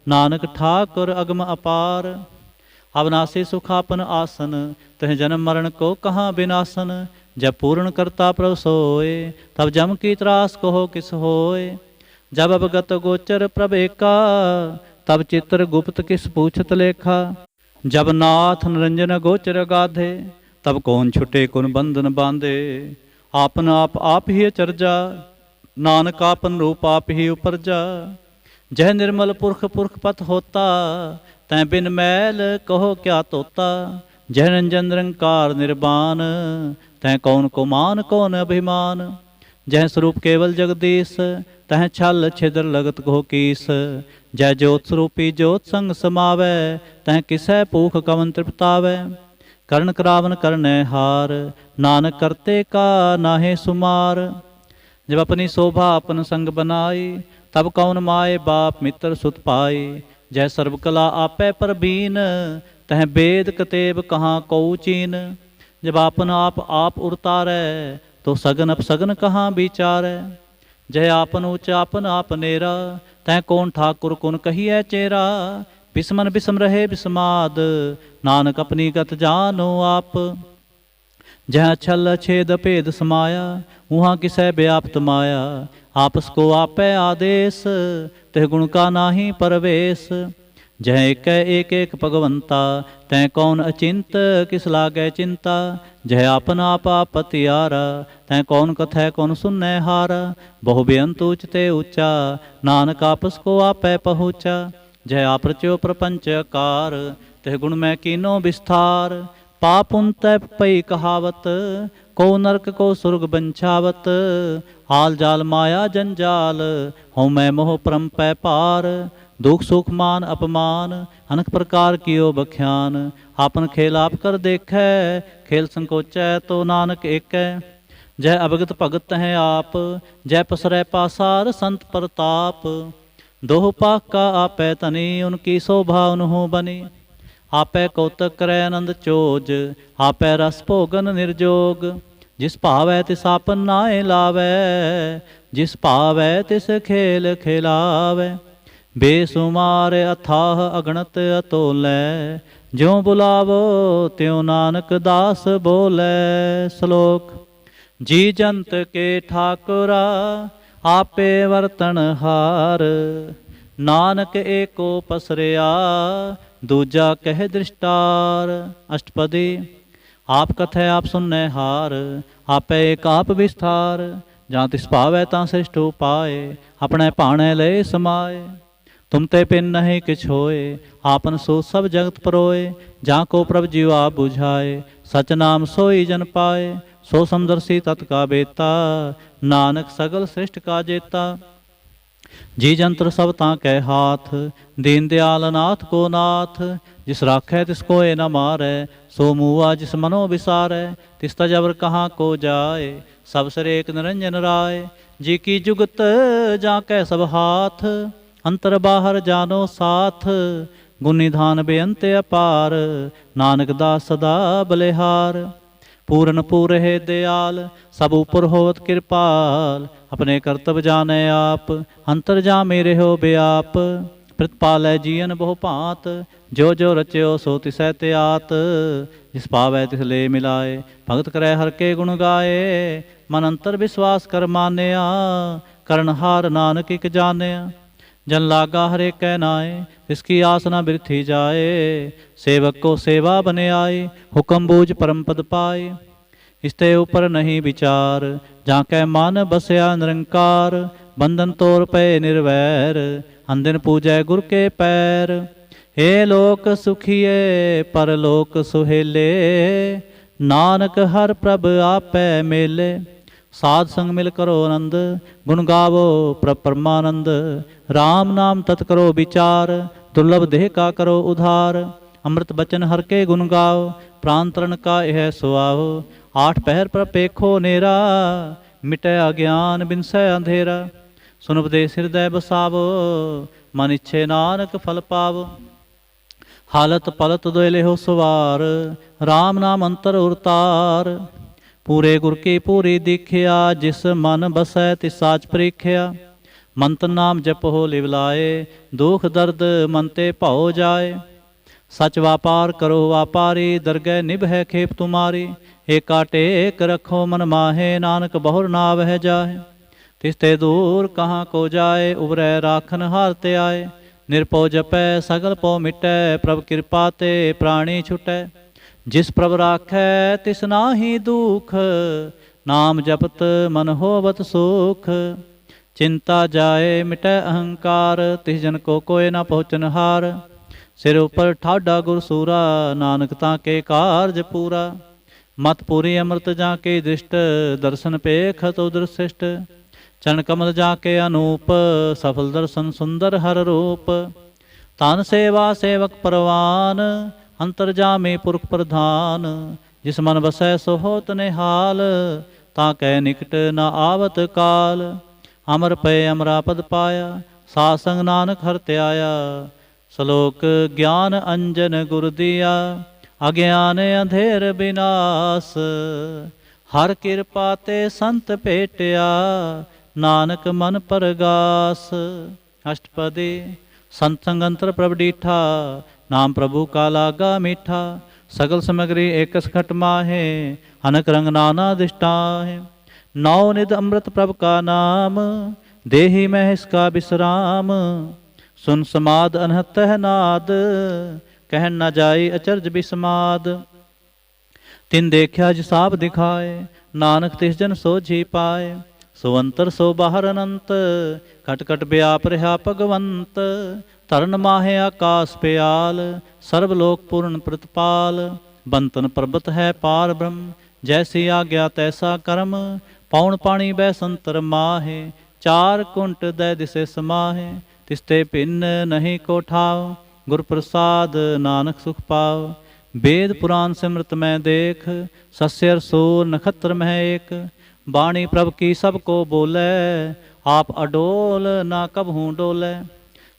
नानक ठाकुर अगम अपार। अविनाशी सुख आपन आसन, तह जन्म मरण को कहाँ बिनासन। जब पूर्ण करता प्रभ सोए, तब जम की त्रास कहो किस होए। जब अवगत गोचर प्रभ एका, तब चित्र गुप्त किस पूछत लेखा। जब नाथ निरंजन गोचर गाधे, तब कौन छुटे कुन बंधन बांधे। आपन आप ही अचरजा, नानक आपन रूप आप ही उपरजा। जह निर्मल पुरख पुरख पथ होता, तै बिन मैल कहो क्या तोता। जह रंजन निरंकार निर्बान, तह कौन को मान कौन अभिमान। जह स्वरूप केवल जगदीश, तह छल छिद्र लगत कहो कीस। जय ज्योत स्वरूपी ज्योत संग समावै, तह किसै भूख कवन तृप्तावै। करण करावन करनै हार, नानक करते का नाहे सुमार। जब अपनी शोभा अपन संग बनाई, तब कौन माए बाप मित्र सुत पाई। जय सर्व कला आपै परबीन, तह वेद कतेब कहाँ कऊ चीन। जब आपन आप उरतारै, तो सगन अपसगन कहाँ विचारै। जय आपन ऊच आपन आप नेरा, तह कौन ठाकुर कुन कहिए चेरा। बिस्मन बिस्म रहे बिस्माद, नानक अपनी गत जानो आप। जहाँ छल छेद भेद समाया, वहाँ किसै व्याप्त माया। आपस को आपै आदेश, तह गुण का नाही परवेश। जह एक एक भगवंता, तै कौन अचिंत किस लागै चिंता। जह आपन आप पतियारा, तै कौन कथै कौन सुनै हारा। बहु बेअंत ऊचते ऊंचा, नानक आपस को आपै पहुँचा। जह आप रच्यो प्रपंच आकार, तह गुण मैं कीनो विस्तार। पाप उन तै पई कहावत, को नरक को सुर्ग बंछावत। आल जाल माया जंजाल, हूँ मैं मोह परम पै पार। दुख सुख मान अपमान, अनक प्रकार कियो बख्यान। आपन खेल आप कर देखै, खेल संकोचै तो नानक एकै। जय अवगत भगत हैं आप, जय पसरै पासार संत प्रताप। दोह पाक का आपै तनी, उनकी शोभा उन्हों बनी। आपै कौतक करै आनंद चोज, आपै रस भोगन निर्जोग। जिस भावै तिस आपन नाए लावै, जिस भावै तिस खेल खिलावै। बेसुमार अथाह अगणत अतोलै, ज्यों बुलावो त्यों नानक दास बोले। श्लोक। जी जंत के ठाकुरा आपे वर्तन हार, नानक एको पसरिया दूजा कह दृष्टार। अष्टपदी। आप कथै आप सुनने हार, आपे एक आप विस्तार, ਜਾਂ ਤਿਸ ਭਾਵੈ ਤਾਂ ਸ੍ਰਿਸ਼ਟ ਉਪਾਏ, ਆਪਣੇ ਭਾਣੇ ਲਏ ਸਮਾਏ। ਤੁਮ ਤੇ ਪਿਨ ਨਹੀਂ ਕਿਛ ਹੋਏ, ਆਪਨ ਸੋ ਸਭ ਜਗਤ ਪਰੋਏ। ਜਾਂ ਕੋ ਪ੍ਰਭ ਜੀਉ ਆਪ ਬੁਝਾਏ, ਸਚ ਨਾਮ ਸੋਈ ਜਨ ਪਾਏ। ਸੋ ਸਮਦਰਸੀ ਤਤ ਕਾ ਬੇਤਾ, ਨਾਨਕ ਸਗਲ ਸ੍ਰਿਸ਼ਟ ਕਾ ਜੇਤਾ। ਜੀ ਜੰਤਰ ਸਭ ਤਾਂ ਕੈ ਹਾਥ, ਦੀਨ ਦਿਆਲ ਨਾਥ ਕੋ ਨਾਥ। ਜਿਸ ਰਾਖੈ ਤਿਸ ਕੋਇ ਨ ਮਾਰੈ, ਸੋ ਮੂਆ ਜਿਸ ਮਨੋ ਵਿਸਾਰੈ। ਤਿਸ ਤਾ ਜਬਰ ਕਹਾਂ ਕੋ ਜਾਏ, ਸਭ ਸਿਰ ਏਕ ਨਿਰੰਜਨ ਰਾਏ। ਜੀ ਕੀ ਜੁਗਤ ਜਾਂ ਕੈ ਸਭ ਹਾਥ, ਅੰਤਰ ਬਾਹਰ ਜਾਨੋ ਸਾਥ। ਗੁਣੀ ਧਾਨ ਬੇਅੰਤ ਅਪਾਰ, ਨਾਨਕ ਦਾਸ ਸਦਾ ਬਲਿਹਾਰ। ਪੂਰਨ ਪੂਰਹਿ ਦਿਆਲ, ਸਭ ਉਪਰ ਹੋਵਤ ਕਿਰਪਾਲ। ਆਪਣੇ ਕਰਤਬ ਜਾਣੈ ਆਪ, ਅੰਤਰ ਜਾਮੇ ਰਹਿਓ ਬਿਆਪ। ਪ੍ਰਤਪਾਲੈ ਜੀਅਨ ਬਹੁ ਭਾਂਤ, ਜੋ ਜੋ ਰਚਿਓ ਸੋ ਤਿਸੈ ਤੇ ਆਤ। ਜਿਸ ਭਾਵੈ ਤਿਸ ਲੈ ਮਿਲਾਏ, ਭਗਤ ਕਰੈ ਹਰ ਕੇ ਗੁਣ ਗਾਏ। ਮਨ ਅੰਤਰ ਵਿਸ਼ਵਾਸ ਕਰ ਮਾਨਿਆ, ਕਰਨਹਾਰ ਨਾਨਕ ਇਕ ਜਾਣਿਆ। ਜਨ ਲਾਗਾ ਹਰੇ ਕੈ ਨਾਏ, ਤਿਸਕੀ ਆਸ ਨਾ ਬਿਰਥੀ ਜਾਏ। ਸੇਵਕ ਕੋ ਸੇਵਾ ਬਨਿਆਏ, ਹੁਕਮ ਬੂਝ ਪਰਮ ਪਦ ਪਾਏ। ਇਸਤੇ ਉਪਰ ਨਹੀਂ ਵਿਚਾਰ, ਜਾਂ ਕੈ ਮਨ ਬਸਿਆ ਨਿਰੰਕਾਰ। ਬੰਧਨ ਤੋਰ ਪਏ ਨਿਰਵੈਰ, ਅੰਦਿਨ ਪੂਜੈ ਗੁਰ ਕੇ ਪੈਰ। ਏ ਲੋਕ ਸੁਖੀਏ ਪਰਲੋਕ ਸੁਹੇਲੇ, ਨਾਨਕ ਹਰ ਪ੍ਰਭ ਆਪੈ ਮੇਲੇ। ਸਾਧ ਸੰਗ ਮਿਲ ਕਰੋ ਆਨੰਦ, ਗੁਣ ਗਾਵੋ ਪ੍ਰਭ ਪਰਮਾਨੰਦ। ਰਾਮ ਨਾਮ ਤਤ ਕਰੋ ਵਿਚਾਰ, ਦੁਰਲਭ ਦੇਹ ਕਾ ਕਰੋ ਉਧਾਰ। ਅੰਮ੍ਰਿਤ ਬਚਨ ਹਰ ਕੇ ਗੁਣ ਗਾਓ, ਪ੍ਰਾਨ ਤਰਨ ਕਾ ਇਹ ਸੁਆਓ। ਆਠ ਪਹਿਰ ਪ੍ਰਭ ਪੇਖੋ ਨੇਰਾ, ਮਿਟੈ ਅਗਿਆਨ ਬਿਨਸੈ ਅੰਧੇਰਾ। ਸੁਨ ਉਪਦੇਸ ਹਿਰਦੈ ਬਸਾਵੋ, ਮਨ ਇੱਛੇ ਨਾਨਕ ਫਲ ਪਾਵੋ। ਹਾਲਤ ਪਲਤ ਦੋਇ ਲਿਹੋ ਸਵਾਰ, ਰਾਮ ਨਾਮ ਅੰਤਰ ਉਰਤਾਰ। ਪੂਰੇ ਗੁਰ ਕੀ ਪੂਰੀ ਦੀਖਿਆ, ਜਿਸ ਮਨ ਬਸੈ ਤਿਸ ਸਾਚ ਪ੍ਰੀਖਿਆ। ਮੰਤ ਨਾਮ ਜਪੋ ਲਿਵ ਲਾਏ, ਦੁਖ ਦਰਦ ਮਨ ਤੇ ਭਉ ਜਾਏ। ਸਚ ਵਾਪਾਰ ਕਰੋ ਵਾਪਾਰੀ, ਦਰਗਹਿ ਨਿਭੈ ਖੇਪ ਤੁਮਾਰੀ। ਏਕਾ ਟੇਕ ਰਖੋ ਮਨ ਮਾਹੇ, ਨਾਨਕ ਬਹੁਰ ਨਾ ਵਹਿ ਜਾਹੇ। ਤਿਸ ਤੇ ਦੂਰ ਕਹਾਂ ਕੋ ਜਾਏ, ਉਬਰੈ ਰਾਖਨ ਹਾਰ ਤੇ ਆਏ। ਨਿਰਭਉ ਜਪੈ ਸਗਲ ਭਉ ਮਿਟੈ, ਪ੍ਰਭ ਕਿਰਪਾ ਤੇ ਪ੍ਰਾਣੀ ਛੁਟੈ। ਜਿਸ ਪ੍ਰਭ ਰਾਖੈ ਤਿਸ ਨਾਹੀ ਦੁਖ, ਨਾਮ ਜਪਤ ਮਨ ਹੋਵਤ ਸੁਖ। ਚਿੰਤਾ ਜਾਏ ਮਿਟੈ ਅਹੰਕਾਰ, ਤਿਸ ਜਨ ਕੋ ਕੋਇ ਨਾ ਪਹੁੰਚਨ ਹਾਰ। ਸਿਰ ਉਪਰ ਠਾਡਾ ਗੁਰ ਸੂਰਾ, ਨਾਨਕ ਤਾਂ ਕੇ ਕਾਰਜ ਪੂਰਾ। ਮਤ ਪੂਰੀ ਅੰਮ੍ਰਿਤ ਜਾਂ ਕੇ ਦ੍ਰਿਸ਼ਟ, ਦਰਸ਼ਨ ਪੇਖਤ ਉਦਰ ਸਿਸ਼ਟ। ਚਰਨ ਕਮਲ ਜਾ ਕੇ ਅਨੂਪ, ਸਫਲ ਦਰਸ਼ਨ ਸੁੰਦਰ ਹਰ ਰੂਪ। ਤਨ ਸੇਵਾ ਸੇਵਕ ਪਰਵਾਨ, ਅੰਤਰ ਜਾਮੇ ਪੁਰਖ ਪ੍ਰਧਾਨ। ਜਿਸ ਮਨ ਵਸੈ ਸੋ ਹੋਤ ਨਿਹਾਲ, ਤਾਂ ਕੈ ਨਿਕਟ ਨਾ ਆਵਤ ਕਾਲ। ਅਮਰ ਪਏ ਅਮਰਾ ਪਦ ਪਾਇਆ, ਸਾਧ ਸੰਗ ਨਾਨਕ ਹਰਿ ਧਿਆਇਆ। ਸ਼ਲੋਕ। ਗਿਆਨ ਅੰਜਨ ਗੁਰ ਦੀਆ, ਅਗਿਆਨ ਅੰਧੇਰ ਬਿਨਾਸ। ਹਰ ਕਿਰਪਾ ਤੇ ਸੰਤ ਭੇਟਿਆ, ਨਾਨਕ ਮਨ ਪਰਗਾਸ। ਅਸ਼ਟਪਦੀ। ਸੰਤ ਸੰਗ ਅੰਤਰ ਪ੍ਰਭ ਡੀਠਾ, ਨਾਮ ਪ੍ਰਭੂ ਕਾ ਲਾਗਾ ਮੀਠਾ। ਸਗਲ ਸਮਗਰੀ ਏਕਸ ਖਟ ਮਾਹੇ, ਅਨਕ ਰੰਗ ਨਾਨਾ ਦਿਸ਼ਟਾਹੇ। ਨੌ ਨਿਧ ਅੰਮ੍ਰਿਤ ਪ੍ਰਭ ਕਾ ਨਾਮ, ਦੇਹੀ ਮੈਂ ਇਸਕਾ ਬਿਸਰਾਮ। ਸੁਨ ਸਮਾਦ ਅਨਹਤਹਿ ਨਾਦ, ਕਹਿਣ ਨਾ ਜਾਈ ਅਚਰਜ ਬਿਸਮਾਦ। ਤਿਨ ਦੇਖਿਆ ਜਿਸ ਆਪ ਦਿਖਾਏ, ਨਾਨਕ ਤਿਸ ਜਨ ਸੋਝੀ ਪਾਏ। ਸੋ ਅੰਤਰ ਸੋ ਬਾਹਰ ਅਨੰਤ, ਘਟ ਘਟ ਵਿਆਪ ਰਿਹਾ ਭਗਵੰਤ। ਧਰਨ ਮਾਹੇ ਆਕਾਸ ਪਿਆਲ, ਸਰਬ ਲੋਕ ਪੂਰਨ ਪ੍ਰਤਪਾਲ। ਬੰਤਨ ਪਰਬਤ ਹੈ ਪਾਰ ਬ੍ਰਹਮ, ਜੈਸੀ ਆਗਿਆ ਤੈਸਾ ਕਰਮ। ਪੌਣ ਪਾਣੀ ਬੈ ਸੰਤਰ ਮਾਹੇ, ਚਾਰ ਕੁੰਟ ਦੈ ਦਿਸੇ ਸਮਾਹੇ। ਤਿਸਤੇ ਭਿੰਨ ਨਹੀਂ ਕੋ ਠਾਵ, ਗੁਰ ਪ੍ਰਸਾਦ ਨਾਨਕ ਸੁਖ ਪਾਵ। वेद पुराण सिमृत मैं देख, सस्यर सूर नखत्र मह एक। बाणी प्रभ की सब को बोले, आप अडोल ना कबहूँ डोले।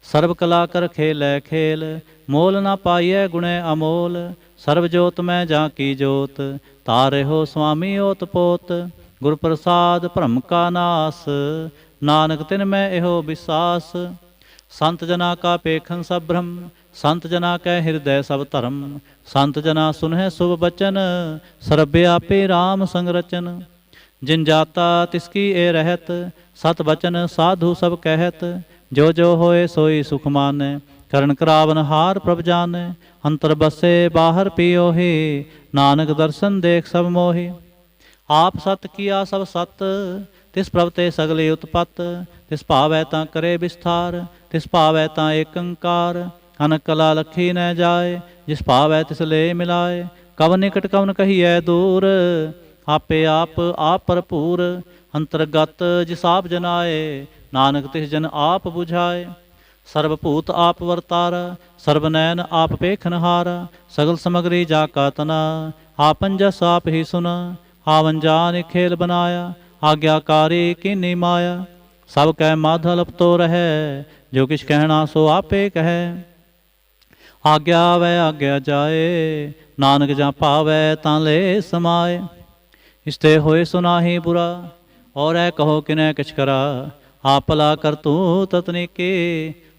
सर्व कला कर खेलै खेल, मोल ना पाइए गुणे अमोल। सर्व जोत में जा की जोत, तारे हो स्वामी ओत पोत। गुर प्रसाद भ्रम का नास, नानक तिन में एहो विसास। संत जना का पेखन सब भ्रम, संत जना कै हृदय सब धर्म। संत जना सुनह शुभ बचन, सरभ्य आपे राम संग रचन। जिन जाता तिसकी ए रहत, सत बचन साधु सब कहत। जो जो होए सोई सुख मानै, करण करावन हार प्रभ जानै। अंतर बसे बाहर पियो हे, नानक दर्शन देख सब मोहि। आप सत किया सब सत, तिस प्रभ ते सगले उत्पत। तिस भावै तां करे विस्तार, तिस भावै तां एक अंकार। अनक कला लखी न जाए, जिस भावै तिस ले मिलाए। कवन निकट कवन कहिए दूर, आपे आप भरपूर। अंतर्गत जिस आप जनाए, नानक तिस जन आप बुझाए। सर्वभूत आप वर्तारा, सर्वनैन आप पेखनहारा। सगल समग्री जाका तना, आपन जस आप ही सुना। आवन जान खेल बनाया, आज्ञाकारी कीनी माया। सब कह माधल तो रहे, जो किछ कहना सो आपे कहे। आज्ञा वै आज्ञा जाए, नानक जा पावै तां ले समाए। इसते होए सुनाही बुरा, और है कहो किनै किछ करा। आप भला कर तू ततनीके,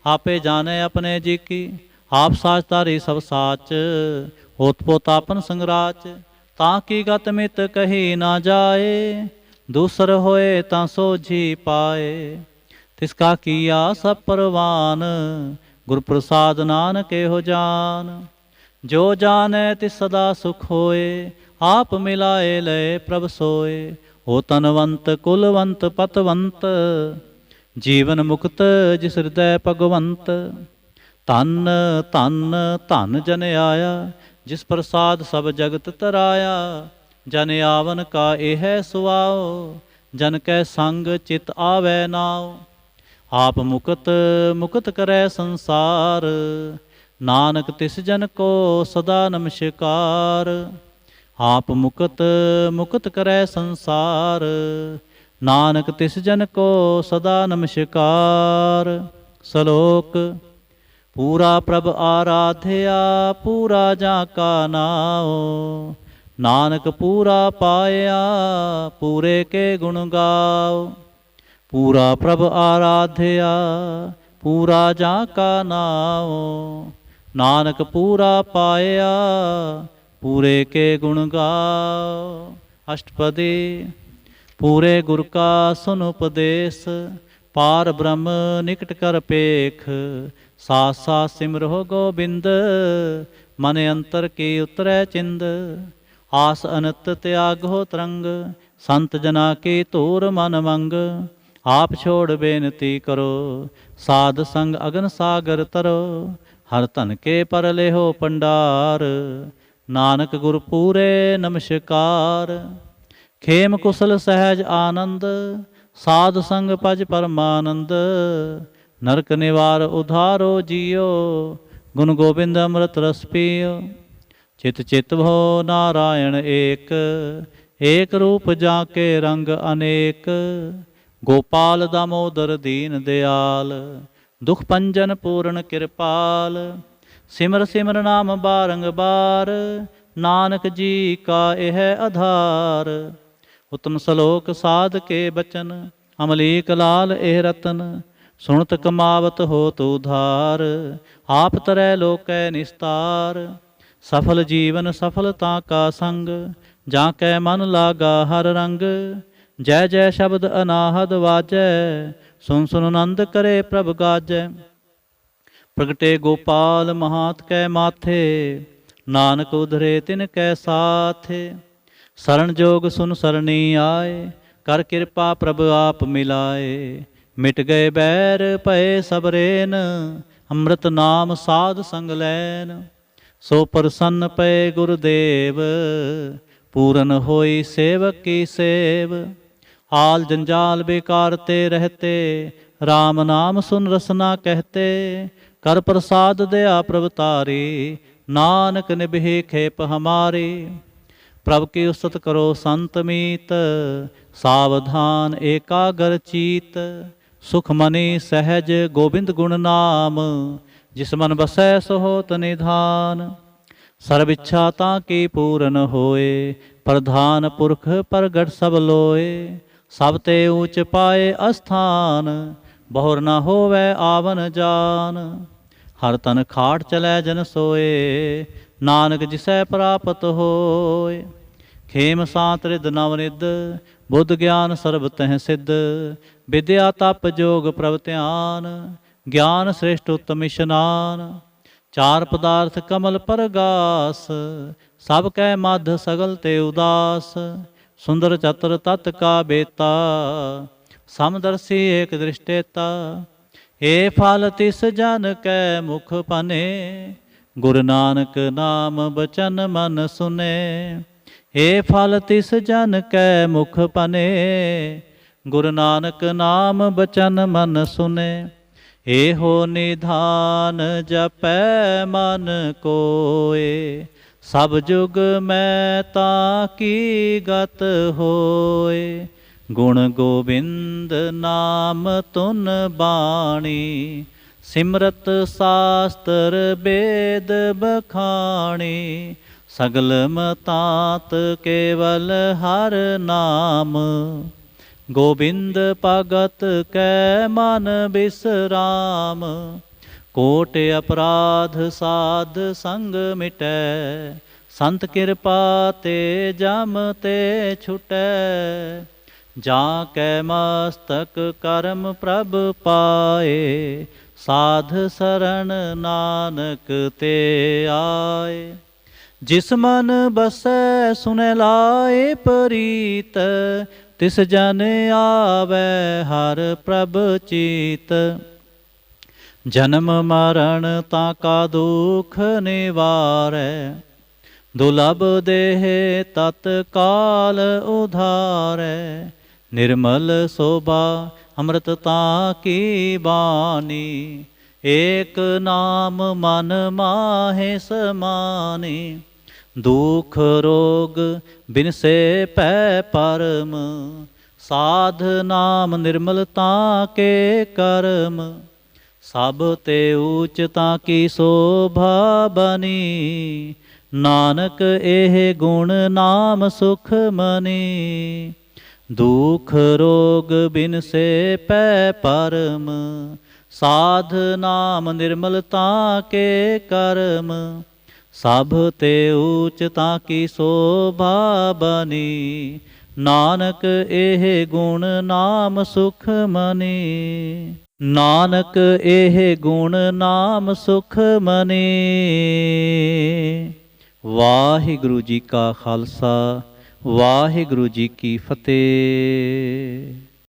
आपे जाने अपने जी की। आप साचधारी सब साच, होत पोत आपन संगराच। ताकि गत मित कही ना जाए, दूसर होए तां सोझी पाए। तिसका किया सब परवान, गुर प्रसाद नानक हो जान। जो जाने तिस सदा सुख होए, आप मिलाए लय प्रभ सोए। हो तनवंत कुलवंत पतवंत, जीवन मुक्त जिस हृदय भगवंत। धन धन धन जन आया, जिस प्रसाद सब जगत तराया। जन आवन का एह सुआओ, जन कै संग चित आवै नाओ। आप मुकत मुकत करै संसार, नानक तिस जन को सदा नमस्कार। आप मुकत मुकत करै संसार, नानक तिस जन को सदा नमस्कार। श्लोक। पूरा प्रभ आराध्या, पूरा जाका नाओ। नानक पूरा पाया, पूरे के गुण गाओ। पूरा प्रभ आराध्या, पूरा जाका नाओ। नानक पूरा पाया, पूरे के गुण गाओ। अष्टपदी। पूरे गुर का सुन उपदेश, पार ब्रह्म निकट कर पेख। साथ साथ सिमरहो गोबिंद, मन अंतर की उतरै चिंद। आस अनत त्यागो तरंग, संत जना की तूर मन मंग। आप छोड़ बेनती करो, साध संग अगन सागर तरो। हर धन के पर लेहो पंडार, नानक गुर पूरे नमस्कार। खेम कुशल सहज आनंद, साध संग पज परमानंद। नरक निवार उधारो जियो, गुण गोबिंद अमृत रस पियो। चित चित भो नारायण एक, एक रूप जाके रंग अनेक। गोपाल दामोदर दीन दयाल, दुख पंजन पूर्ण कृपाल। सिमर सिमर नाम बारंबार, नानक जी का यह आधार। उत्तम श्लोक साध के बचन, अमलीक लाल एह रतन। सुनत कमावत होत उधार, आप तरै लोकै निस्तार। सफल जीवन सफलता का संग, जाकै मन लागा हर रंग। जय जय शब्द अनाहद वाजै, सुन सुन नंद करे प्रभ गाजै। प्रगटे गोपाल महात कै माथे, नानक उधरे तिन कै साथे। शरण जोग सुन सरणी आए, कर कृपा प्रभ आप मिलाए। मिट गए बैर भय सब रेन, अमृत नाम साध संग लैन। सो प्रसन्न पए गुरुदेव, पूरन होई सेवक की सेव। आल जंजाल बेकार ते रहते, राम नाम सुन रसना कहते। कर प्रसाद दया प्रभतारी, नानक निभे खेप हमारी। प्रभ की उस्तत करो संत मीत, सावधान एकाग्र चीत। सुख मनी सहज गोबिंद गुण नाम, जिस मन बसै सो होत निधान। सर्व इच्छा ताकी पूरन होए, प्रधान पुरख प्रगट सब लोए। सब ते ऊंच पाए अस्थान, ਬਹੁਰ ਨਾ ਹੋਵੈ ਆਵਨ ਜਾਨ। ਹਰ ਤਨ ਖਾਟ ਚਲੈ ਜਨ ਸੋਏ, ਨਾਨਕ ਜਿਸੈ ਪ੍ਰਾਪਤ ਹੋਏ। ਖੇਮ ਸਾਤ ਰਿਦ ਨਵ ਨਿਧ, ਬੁੱਧ ਗਿਆਨ ਸਰਬ ਤਹਿ ਸਿੱਧ। ਵਿਦਿਆ ਤਪ ਜੋਗ ਪ੍ਰਭ ਧਿਆਨ, ਗਿਆਨ ਸ੍ਰੇਸ਼ਟ ਉੱਤਮ ਇਸ਼ਨਾਨ। ਚਾਰ ਪਦਾਰਥ ਕਮਲ ਪਰਗਾਸ, ਸਭ ਕੈ ਮਧ ਸਗਲ ਤੇ ਉਦਾਸ। ਸੁੰਦਰ ਚਤੁਰ ਤਤ ਕਾ ਬੇਤਾ, ਸਮਦਰਸੀ ਏਕ ਦ੍ਰਿਸ਼ਟੇਤਾ। ਏ ਫਲ ਤਿਸ ਜਨ ਕੈ ਮੁਖ ਭਨੇ, ਗੁਰੂ ਨਾਨਕ ਨਾਮ ਬਚਨ ਮਨ ਸੁਨੇ। ਏ ਫਲ ਤਿਸ ਜਨ ਕੈ ਮੁਖ ਭਨੇ, ਗੁਰੂ ਨਾਨਕ ਨਾਮ ਬਚਨ ਮਨ ਸੁਨੇ। ਏਹੋ ਨਿਧਾਨ ਜਪੈ ਮਨ ਕੋਏ, ਸਭ ਜੁਗ ਮੈਂ ਤਾਂ ਕੀ ਗਤ ਹੋਏ। ਗੁਣ ਗੋਬਿੰਦ ਨਾਮ ਤੁਨ ਬਾਣੀ, ਸਿਮਰਤ ਸਾਸਤਰ ਬੇਦ ਬਖਾਣੀ। ਸਗਲ ਮਤਾਤ ਕੇਵਲ ਹਰ ਨਾਮ, ਗੋਬਿੰਦ ਭਗਤ ਕੈ ਮਨ ਬਿਸਰਾਮ। ਕੋਟ ਅਪਰਾਧ ਸਾਧ ਸੰਗ ਮਿਟੈ, ਸੰਤ ਕਿਰਪਾ ਤੇ ਜਮ ਤੇ ਛੁਟੈ। ਜਾਂ ਕੈ ਮਸਤਕ ਕਰਮ ਪ੍ਰਭ ਪਾਏ, ਸਾਧ ਸਰਣ ਨਾਨਕ ਤੇ ਆਏ। ਜਿਸ ਮਨ ਬਸੈ ਸੁਨੈ ਲਾਏ ਪ੍ਰੀਤ, ਤਿਸ ਜਨ ਆਵੈ ਹਰ ਪ੍ਰਭ ਚੀਤ। ਜਨਮ ਮਰਨ ਤਾਂ ਕਾ ਦੁਖ ਨਿਵਾਰੈ, ਦੁਲਭ ਦੇਹ ਤਤ ਕਾਲ ਉਧਾਰੈ। ਨਿਰਮਲ ਸੋਭਾ ਅੰਮ੍ਰਿਤ ਤਾਂ ਕੀ ਬਾਣੀ, ਏਕ ਨਾਮ ਮਨ ਮਾਹੇ ਸਮਾਨੀ। ਦੁਖ ਰੋਗ ਬਿਨਸੇ ਪੈ ਪਰਮ, ਸਾਧ ਨਾਮ ਨਿਰਮਲ ਤਾਂ ਕੇ ਕਰਮ। ਸਭ ਤੇ ਊਚ ਤਾਂ ਕੀ ਸੋਭਾ ਬਨੀ, ਨਾਨਕ ਇਹ ਗੁਣ ਨਾਮ ਸੁਖ ਮਨੀ। ਦੁਖ ਰੋਗ ਬਿਨਸੇ ਪੈ ਪਰਮ, ਸਾਧ ਨਾਮ ਨਿਰਮਲ ਤਾਂ ਕੇ ਕਰਮ। ਸਭ ਤੇ ਊਚ ਤਾਂ ਕੀ ਸੋਭਾ ਬਨੀ, ਨਾਨਕ ਇਹ ਗੁਣ ਨਾਮ ਸੁਖ ਮਨੀ। ਨਾਨਕ ਇਹ ਗੁਣ ਨਾਮ ਸੁਖ ਮਨੀ। ਵਾਹਿਗੁਰੂ ਜੀ ਕਾ ਖਾਲਸਾ, ਵਾਹਿਗੁਰੂ ਜੀ ਕੀ ਫਤਿਹ।